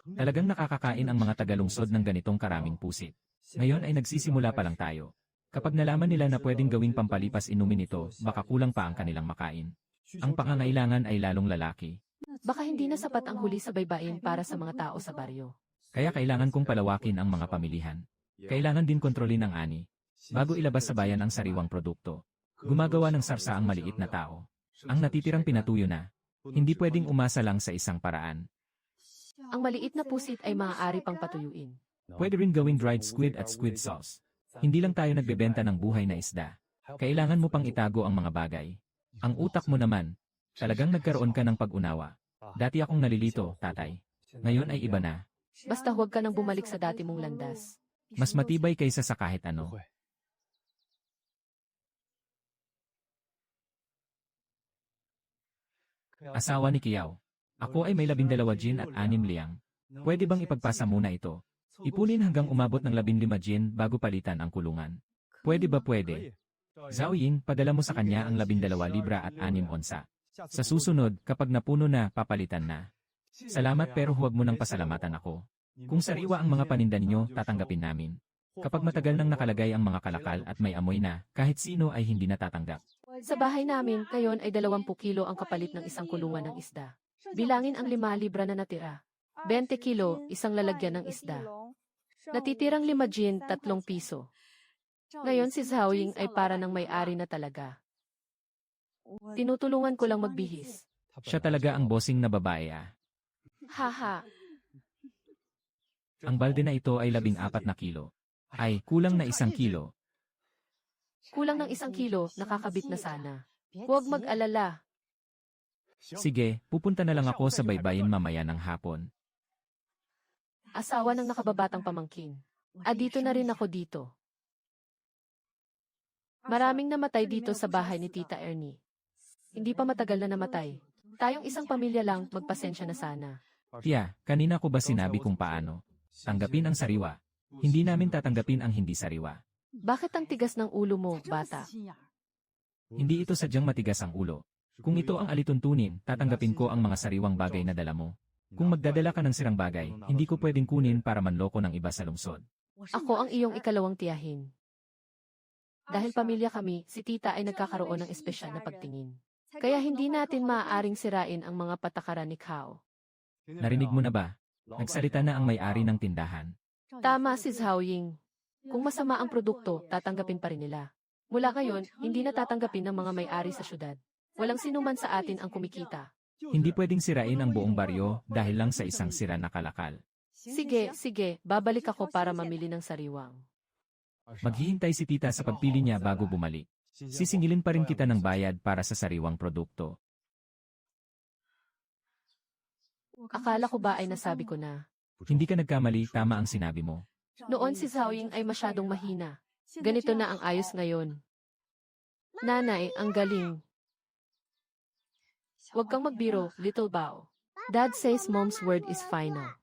Talagang nakakakain ang mga tagalungsod ng ganitong karaming pusit. Ngayon ay nagsisimula pa lang tayo. Kapag nalaman nila na pwedeng gawing pampalipas inumin ito, baka kulang pa ang kanilang makain. Ang pangangailangan ay lalong lalaki. Baka hindi na sapat ang huli sa baybayin para sa mga tao sa baryo. Kaya kailangan kong palawakin ang mga pamilihan. Kailangan din kontrolin ang ani. Bago ilabas sa bayan ang sariwang produkto. Gumagawa ng sarsa ang maliit na tao. Ang natitirang pinatuyo na. Hindi pwedeng umasa lang sa isang paraan. Ang maliit na pusit ay maaari pang patuyuin. Pwede rin gawing dried squid at squid sauce. Hindi lang tayo nagbebenta ng buhay na isda. Kailangan mo pang itago ang mga bagay. Ang utak mo naman, talagang nagkaroon ka ng pag-unawa. Dati akong nalilito, tatay. Ngayon ay iba na. Basta huwag ka nang bumalik sa dati mong landas. Mas matibay kaysa sa kahit ano. Asawa ni Kiao. Ako ay may 12 gin at 6 liang. Pwede bang ipagpasa muna ito? Ipunin hanggang umabot ng 15 gin bago palitan ang kulungan. Pwede ba pwede? Zhao Ying, padala mo sa kanya ang 12 libra at 6 onsa. Sa susunod, kapag napuno na, papalitan na. Salamat pero huwag mo nang pasalamatan ako. Kung sariwa ang mga paninda ninyo, tatanggapin namin. Kapag matagal nang nakalagay ang mga kalakal at may amoy na, kahit sino ay hindi natatanggap. Sa bahay namin, ngayon ay 20 kilo ang kapalit ng isang kulungan ng isda. Bilangin ang 5 libra na natira. 20 kilo, isang lalagyan ng isda. Natitirang 5 gin, 3 piso. Ngayon si Zhao Ying ay para ng may-ari na talaga. Tinutulungan ko lang magbihis. Siya talaga ang bossing na babae ah. Haha, Ang balde na ito ay 14 na kilo. Ay, kulang na 1 kilo. kulang ng 1 kilo, nakakabit na sana. Huwag mag-alala. Sige, pupunta na lang ako sa baybayin mamaya ng hapon. Asawa ng nakababatang pamangkin. Dito na rin ako dito. Maraming namatay dito sa bahay ni Tita Ernie. Hindi pa matagal na namatay. Tayong isang pamilya lang, magpasensya na sana. Tia, kanina ko ba sinabi kung paano? Tanggapin ang sariwa. Hindi namin tatanggapin ang hindi sariwa. Bakit ang tigas ng ulo mo, bata? Hindi ito sadyang matigas ang ulo. Kung ito ang alituntunin, tatanggapin ko ang mga sariwang bagay na dala mo. Kung magdadala ka ng sirang bagay, hindi ko pwedeng kunin para manloko ng iba sa lungsod. Ako ang iyong ikalawang tiyahin. Dahil pamilya kami, si Tita ay nagkakaroon ng espesyal na pagtingin. Kaya hindi natin maaaring sirain ang mga patakaran ni Kao. Narinig mo na ba? Nagsalita na ang may-ari ng tindahan. Tama si Zhao Ying. Kung masama ang produkto, tatanggapin pa rin nila. Mula ngayon, hindi na tatanggapin ng mga may-ari sa syudad. Walang sinuman sa atin ang kumikita. Hindi pwedeng sirain ang buong baryo dahil lang sa isang sira na kalakal. Sige, babalik ako para mamili ng sariwang. Maghihintay si tita sa pagpili niya bago bumalik. Sisingilin pa rin kita ng bayad para sa sariwang produkto. Akala ko ba ay nasabi ko na. Hindi ka nagkamali, tama ang sinabi mo. Noon si Zhao Ying ay masyadong mahina. Ganito na ang ayos ngayon. Nanay, ang galing. Huwag kang magbiro, little Bao. Dad says mom's word is final.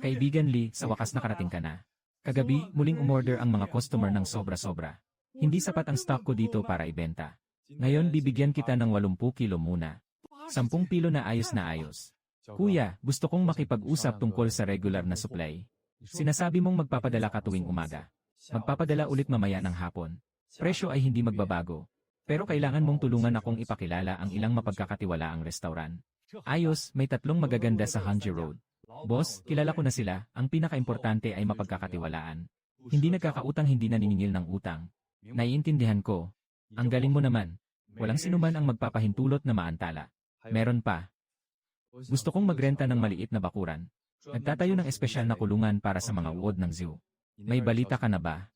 Kaibigan Lee, sa wakas nakarating ka na. Kagabi, muling umorder ang mga customer ng sobra-sobra. Hindi sapat ang stock ko dito para ibenta. Ngayon bibigyan kita ng 80 kilo muna. 10 kilo na ayos. Kuya, gusto kong makipag-usap tungkol sa regular na supply. Sinasabi mong magpapadala ka tuwing umaga. Magpapadala ulit mamaya ng hapon. Presyo ay hindi magbabago. Pero kailangan mong tulungan akong ipakilala ang ilang mapagkakatiwalaang restaurant. Ayos, may 3 magaganda sa Hanji Road. Boss, kilala ko na sila, ang pinaka-importante ay mapagkakatiwalaan. Hindi nagkakautang, hindi naniningil ng utang. Naiintindihan ko. Ang galing mo naman. Walang sinuman ang magpapahintulot na maantala. Meron pa. Gusto kong magrenta ng maliit na bakuran. Nagtatayo ng espesyal na kulungan para sa mga uod ng zoo. May balita ka na ba?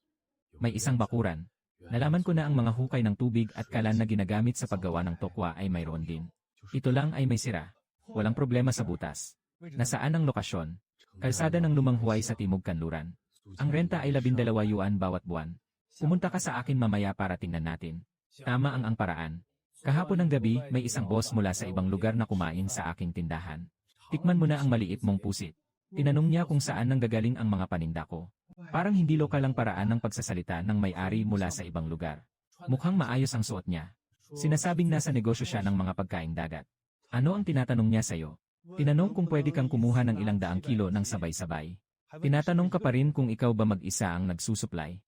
May isang bakuran. Nalaman ko na ang mga hukay ng tubig at kalan na ginagamit sa paggawa ng tokwa ay mayroon din. Ito lang ay may sira. Walang problema sa butas. Nasaan ang lokasyon? Kalsada ng Lumang Huway sa Timog Kanluran. Ang renta ay 12 yuan bawat buwan. Pumunta ka sa akin mamaya para tingnan natin. Tama ang paraan. Kahapon ng gabi, may isang boss mula sa ibang lugar na kumain sa aking tindahan. Tikman mo na ang maliit mong pusit. Tinanong niya kung saan nanggagaling ang mga paninda ko. Parang hindi lokal ang paraan ng pagsasalita ng may-ari mula sa ibang lugar. Mukhang maayos ang suot niya. Sinasabing nasa negosyo siya ng mga pagkaing dagat. Ano ang tinatanong niya sa'yo? Tinanong kung pwede kang kumuha ng ilang daang kilo ng sabay-sabay. Tinatanong ka pa rin kung ikaw ba mag-isa ang nagsusupply.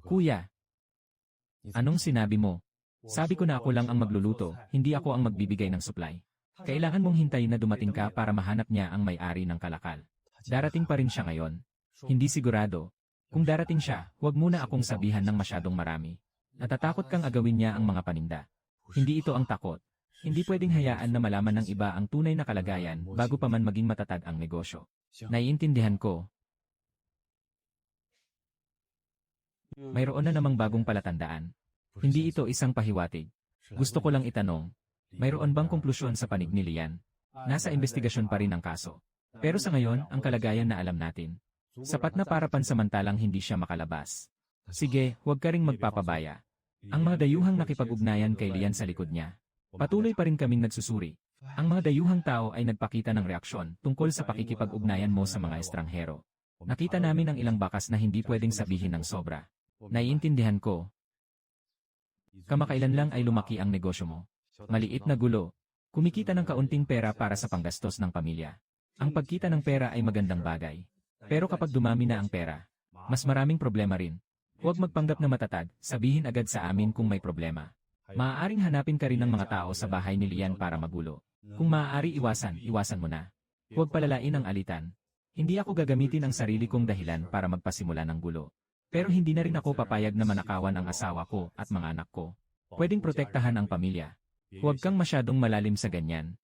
Kuya, anong sinabi mo? Sabi ko na ako lang ang magluluto, hindi ako ang magbibigay ng supply. Kailangan mong hintayin na dumating ka para mahanap niya ang may-ari ng kalakal. Darating pa rin siya ngayon. Hindi sigurado. Kung darating siya, huwag muna akong sabihan ng masyadong marami. Natatakot kang agawin niya ang mga paninda. Hindi ito ang takot. Hindi pwedeng hayaan na malaman ng iba ang tunay na kalagayan bago pa man maging matatag ang negosyo. Naiintindihan ko. Mayroon na namang bagong palatandaan. Hindi ito isang pahiwatig. Gusto ko lang itanong, mayroon bang konklusyon sa panig ni Lian? Nasa investigasyon pa rin ang kaso. Pero sa ngayon, ang kalagayan na alam natin. Sapat na para pansamantalang hindi siya makalabas. Sige, huwag ka ring magpapabaya. Ang mga dayuhang nakipag-ugnayan kay Lian sa likod niya. Patuloy pa rin kaming nagsusuri. Ang mga dayuhang tao ay nagpakita ng reaksyon tungkol sa pakikipag-ugnayan mo sa mga estranghero. Nakita namin ang ilang bakas na hindi pwedeng sabihin ng sobra. Naiintindihan ko. Kamakailan lang ay lumaki ang negosyo mo. Maliit na gulo. Kumikita ng kaunting pera para sa panggastos ng pamilya. Ang pagkita ng pera ay magandang bagay. Pero kapag dumami na ang pera, mas maraming problema rin. Huwag magpanggap na matatag, sabihin agad sa amin kung may problema. Maaaring hanapin ka rin ng mga tao sa bahay ni Lian para magulo. Kung maaari iwasan mo na. Huwag palalain ang alitan. Hindi ako gagamitin ang sarili kong dahilan para magpasimula ng gulo. Pero hindi na rin ako papayag na manakawan ang asawa ko at mga anak ko. Pwedeng protektahan ang pamilya. Huwag kang masyadong malalim sa ganyan.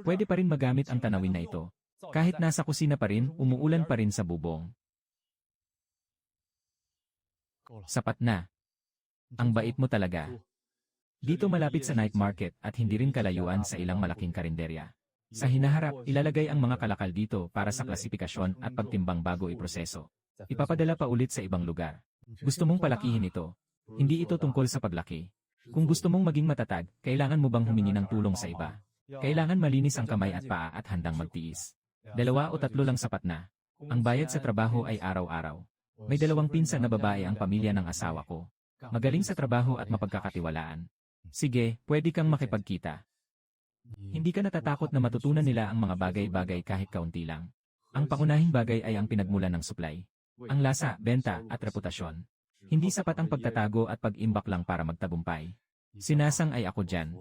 Pwede pa rin magamit ang tanawin na ito. Kahit nasa kusina pa rin, umuulan pa rin sa bubong. Sapat na. Ang bait mo talaga. Dito malapit sa night market at hindi rin kalayuan sa ilang malaking karinderya. Sa hinaharap, ilalagay ang mga kalakal dito para sa klasifikasyon at pagtimbang bago iproseso. Ipapadala pa ulit sa ibang lugar. Gusto mong palakihin ito. Hindi ito tungkol sa paglaki. Kung gusto mong maging matatag, kailangan mo bang humingi ng tulong sa iba? Kailangan malinis ang kamay at paa at handang magtiis. 2 o 3 lang sapat na. Ang bayad sa trabaho ay araw-araw. May 2 pinsan na babae ang pamilya ng asawa ko. Magaling sa trabaho at mapagkakatiwalaan. Sige, pwede kang makipagkita. Hindi ka natatakot na matutunan nila ang mga bagay-bagay kahit kaunti lang. Ang pangunahing bagay ay ang pinagmulan ng supply. Ang lasa, benta, at reputasyon. Hindi sapat ang pagtatago at pag-imbak lang para magtagumpay. Sinasang ay ako dyan.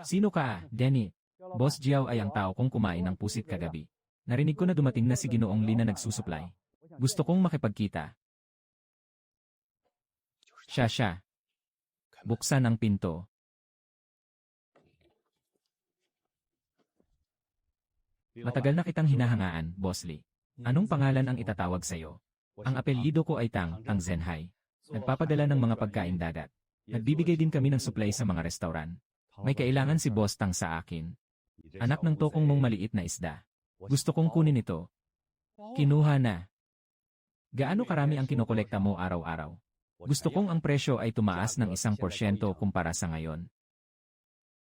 Sino ka, Denny? Boss Jiao ay ang tao kong kumain ng pusit kagabi. Narinig ko na dumating na si Ginoong Lin na nagsusupply. Gusto kong makipagkita. Siya. Buksan ang pinto. Matagal na kitang hinahangaan, Boss Lee. Anong pangalan ang itatawag sa'yo? Ang apelyido ko ay Tang Zenhai. Nagpapadala ng mga pagkain dagat. Nagbibigay din kami ng supply sa mga restaurant. May kailangan si Boss Tang sa akin. Anak ng tokong mong maliit na isda. Gusto kong kunin ito. Kinuha na. Gaano karami ang kinokolekta mo araw-araw? Gusto kong ang presyo ay tumaas ng 1% kumpara sa ngayon.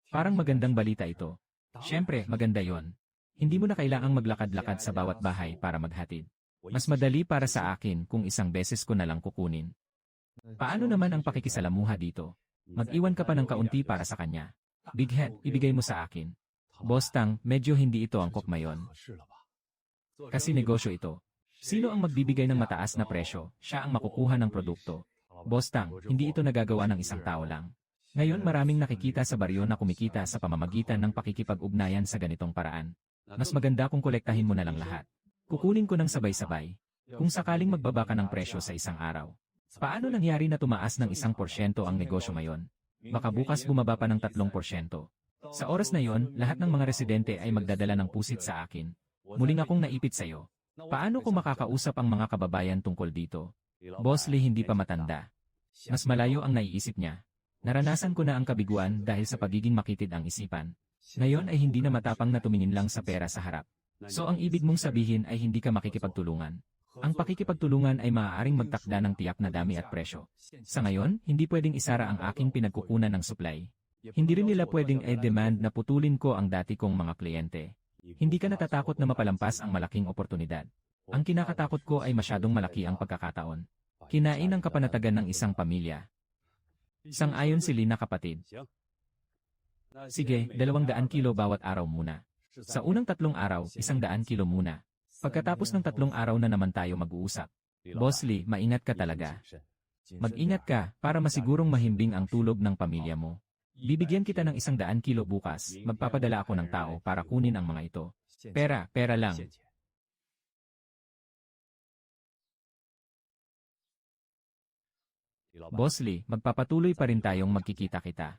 Parang magandang balita ito. Siyempre, maganda yon. Hindi mo na kailangang maglakad-lakad sa bawat bahay para maghatid. Mas madali para sa akin kung 1 beses ko na lang kukunin. Paano naman ang pakikisalamuha dito? Mag-iwan ka pa ng kaunti para sa kanya. Big head, ibigay mo sa akin. Boss Tang, medyo hindi ito angkop mayon. Kasi negosyo ito. Sino ang magbibigay ng mataas na presyo, siya ang makukuha ng produkto. Boss Tang, hindi ito nagagawa ng isang tao lang. Ngayon maraming nakikita sa baryo na kumikita sa pamamagitan ng pakikipag-ugnayan sa ganitong paraan. Mas maganda kung kolektahin mo na lang lahat. Kukunin ko ng sabay-sabay. Kung sakaling magbaba ka ng presyo sa isang araw. Paano nangyari na tumaas ng 1% ang negosyo ngayon? Baka bukas bumaba pa ng 3%. Sa oras na yon, lahat ng mga residente ay magdadala ng pusit sa akin. Muling akong naipit sa'yo. Paano ko makakausap ang mga kababayan tungkol dito? Boss Lee hindi pa matanda. Mas malayo ang naiisip niya. Naranasan ko na ang kabiguan dahil sa pagiging makitid ang isipan. Ngayon ay hindi na matapang na tumingin lang sa pera sa harap. So ang ibig mong sabihin ay hindi ka makikipagtulungan. Ang pakikipagtulungan ay maaaring magtakda ng tiyak na dami at presyo. Sa ngayon, hindi pwedeng isara ang aking pinagkukunan ng supply. Hindi rin nila pwedeng i-demand na putulin ko ang dati kong mga kliyente. Hindi ka natatakot na mapalampas ang malaking oportunidad. Ang kinakatakot ko ay masyadong malaki ang pagkakataon. Kinain ang kapanatagan ng isang pamilya. Sang-ayon si Lina kapatid. Sige, 200 kilo bawat araw muna. Sa unang 3 araw, 100 kilo muna. Pagkatapos ng 3 araw na naman tayo mag-uusap. Boss Lee, maingat ka talaga. Mag-ingat ka para masigurong mahimbing ang tulog ng pamilya mo. Bibigyan kita ng 100 kilo bukas. Magpapadala ako ng tao para kunin ang mga ito. Pera lang. Boss Lee, magpapatuloy pa rin tayong magkikita-kita.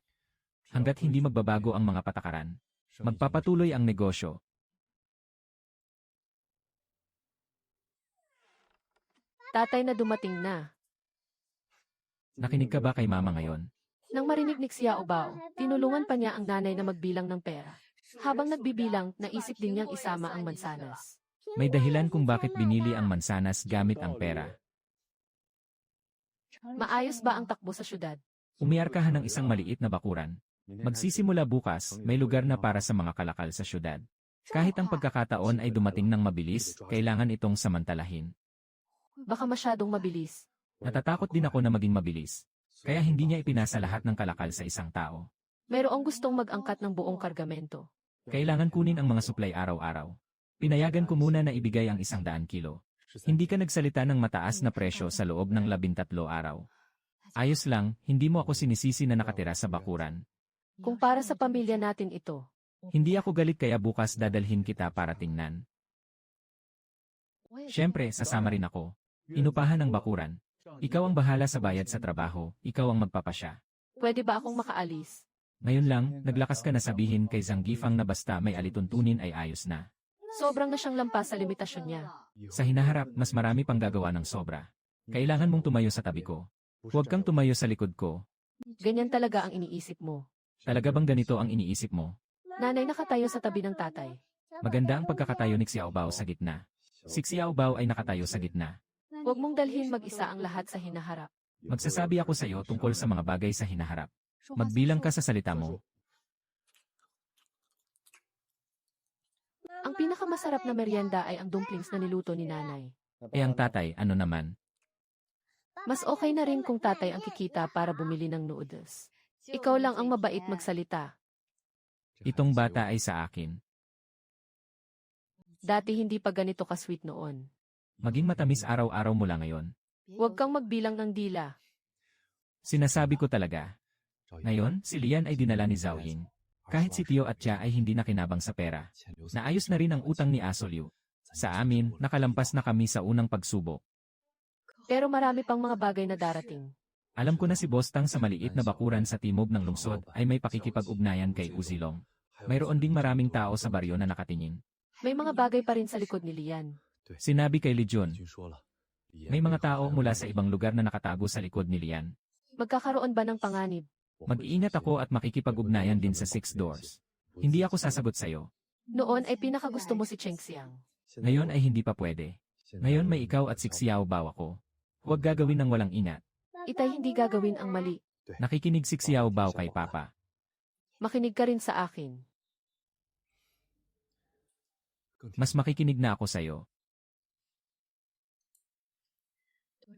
Hanggat hindi magbabago ang mga patakaran. Magpapatuloy ang negosyo. Tatay na dumating na. Nakinig ka ba kay mama ngayon? Nang marinig ni Xiao Bao, tinulungan pa niya ang nanay na magbilang ng pera. Habang nagbibilang, naisip din niyang isama ang mansanas. May dahilan kung bakit binili ang mansanas gamit ang pera. Maayos ba ang takbo sa syudad? Umiarkahan ng isang maliit na bakuran. Magsisimula bukas, may lugar na para sa mga kalakal sa syudad. Kahit ang pagkakataon ay dumating ng mabilis, kailangan itong samantalahin. Baka masyadong mabilis. Natatakot din ako na maging mabilis. Kaya hindi niya ipinasa lahat ng kalakal sa isang tao. Mayroong gustong mag-angkat ng buong kargamento. Kailangan kunin ang mga supply araw-araw. Pinayagan ko muna na ibigay ang 100 kilo. Hindi ka nagsalita ng mataas na presyo sa loob ng 13 araw. Ayos lang, hindi mo ako sinisisi na nakatira sa bakuran. Kung para sa pamilya natin ito. Hindi ako galit kaya bukas dadalhin kita para tingnan. Siyempre, sasama rin ako. Inupahan ng bakuran. Ikaw ang bahala sa bayad sa trabaho, ikaw ang magpapasya. Pwede ba akong makaalis? Ngayon lang, naglakas ka na sabihin kay Zangiefang na basta may alituntunin ay ayos na. Sobrang na siyang lampas sa limitasyon niya. Sa hinaharap, mas marami pang gagawa ng sobra. Kailangan mong tumayo sa tabi ko. Huwag kang tumayo sa likod ko. Ganyan talaga ang iniisip mo. Talaga bang ganito ang iniisip mo? Nanay nakatayo sa tabi ng tatay. Maganda ang pagkakatayo ni Xiao Bao sa gitna. Si Xiao Bao ay nakatayo sa gitna. Huwag mong dalhin mag-isa ang lahat sa hinaharap. Magsasabi ako sa iyo tungkol sa mga bagay sa hinaharap. Magbilang ka sa salita mo. Ang pinakamasarap na merienda ay ang dumplings na niluto ni nanay. Eh ang tatay, ano naman? Mas okay na rin kung tatay ang kikita para bumili ng noodles. Ikaw lang ang mabait magsalita. Itong bata ay sa akin. Dati hindi pa ganito ka-sweet noon. Maging matamis araw-araw mula ngayon. Huwag kang magbilang ng dila. Sinasabi ko talaga. Ngayon, si Lian ay dinala ni Zhao Ying. Kahit si Tio at Chia ay hindi nakinabang sa pera. Naayos na rin ang utang ni Aso Liu. Sa amin, nakalampas na kami sa unang pagsubok. Pero marami pang mga bagay na darating. Alam ko na si Bostang sa maliit na bakuran sa timog ng lungsod ay may pakikipag-ugnayan kay Uzilong. Mayroon ding maraming tao sa baryo na nakatingin. May mga bagay pa rin sa likod ni Lian. Sinabi kay Lijun, may mga tao mula sa ibang lugar na nakatago sa likod ni Lian. Magkakaroon ba ng panganib? Mag-iingat ako at makikipag-ugnayan din sa 6 doors. Hindi ako sasagot sa'yo. Noon ay pinakagusto mo si Cheng Xiang. Ngayon ay hindi pa pwede. Ngayon may ikaw at si Xiao Bao ako. Huwag gagawin ng walang ingat. Itay hindi gagawin ang mali. Nakikinig si Xiao Bao kay Papa. Makinig ka rin sa akin. Mas makikinig na ako sa'yo.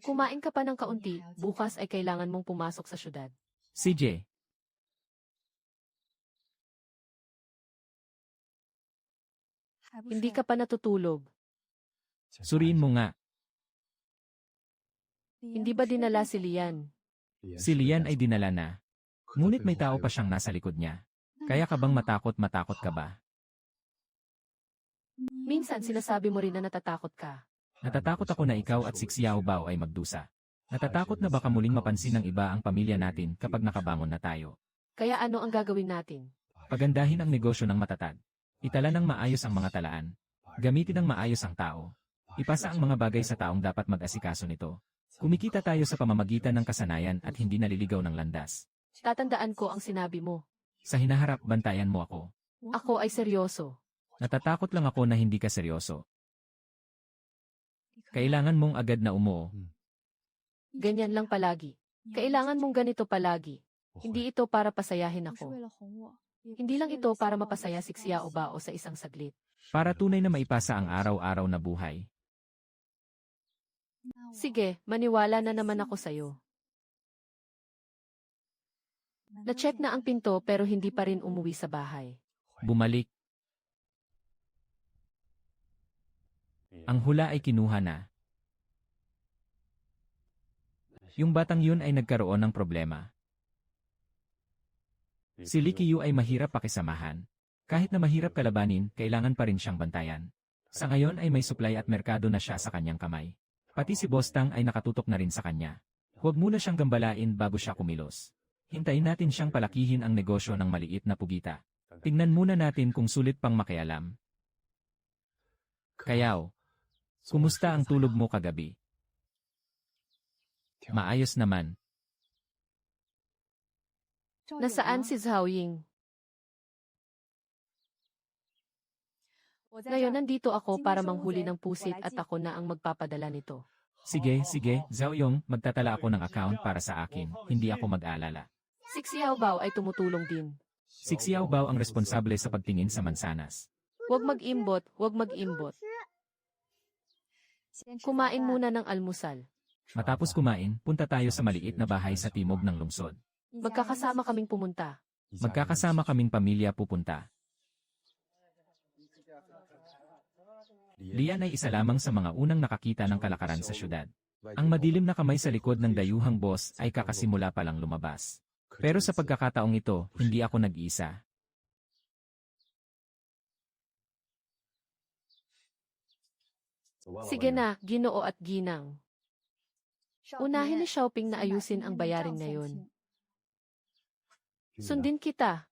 Kumain ka pa ng kaunti, bukas ay kailangan mong pumasok sa syudad. CJ, Hindi ka pa natutulog. suriin mo nga. Hindi ba dinala si Lian? Si Lian ay dinala na. Ngunit may tao pa siyang nasa likod niya. Kaya ka bang matakot ka ba? Minsan sinasabi mo rin na natatakot ka. Natatakot ako na ikaw at si Xiao Bao ay magdusa. Natatakot na baka muling mapansin ng iba ang pamilya natin kapag nakabangon na tayo. Kaya ano ang gagawin natin? Pagandahin ang negosyo ng matatag. Itala ng maayos ang mga talaan. Gamitin ng maayos ang tao. Ipasa ang mga bagay sa taong dapat mag-asikaso nito. Kumikita tayo sa pamamagitan ng kasanayan at hindi naliligaw ng landas. Tatandaan ko ang sinabi mo. Sa hinaharap, bantayan mo ako. Ako ay seryoso. Natatakot lang ako na hindi ka seryoso. Kailangan mong agad na umuo. Ganyan lang palagi. Kailangan mong ganito palagi. Hindi ito para pasayahin ako. Hindi lang ito para mapasaya si Xiao Bao sa isang saglit. Para tunay na maipasa ang araw-araw na buhay. Sige, maniwala na naman ako sa'yo. Na-check na ang pinto pero hindi pa rin umuwi sa bahay. Bumalik. Ang hula ay kinuha na. Yung batang yun ay nagkaroon ng problema. Si Li Qiu ay mahirap pakisamahan. Kahit na mahirap kalabanin, kailangan pa rin siyang bantayan. Sa ngayon ay may supply at merkado na siya sa kanyang kamay. Pati si Boss Tang ay nakatutok na rin sa kanya. Huwag muna siyang gambalain bago siya kumilos. Hintayin natin siyang palakihin ang negosyo ng maliit na pugita. Tingnan muna natin kung sulit pang makialam. Kayaw, kumusta ang tulog mo kagabi? Maayos naman. Nasaan si Zhao Ying? Ngayon nandito ako para manghuli ng pusit at ako na ang magpapadala nito. Sige, Zhao Yong, magtatala ako ng account para sa akin. Hindi ako mag-aalala. Si Xiao Bao ay tumutulong din. Si Xiao Bao ang responsable sa pagtingin sa mansanas. Huwag mag-imbot, huwag mag-imbot. Kumain muna ng almusal. Matapos kumain, punta tayo sa maliit na bahay sa timog ng lungsod. Magkakasama kaming pumunta. Magkakasama kaming pamilya pupunta. Lian ay isa lamang sa mga unang nakakita ng kalakaran sa syudad. Ang madilim na kamay sa likod ng dayuhang boss ay kakasimula pa lang lumabas. Pero sa pagkakataong ito, hindi ako nag-iisa. Sige na, Ginoo at Ginang. Unahin ni Xiaoping na ayusin ang bayarin ngayon. Sundin kita.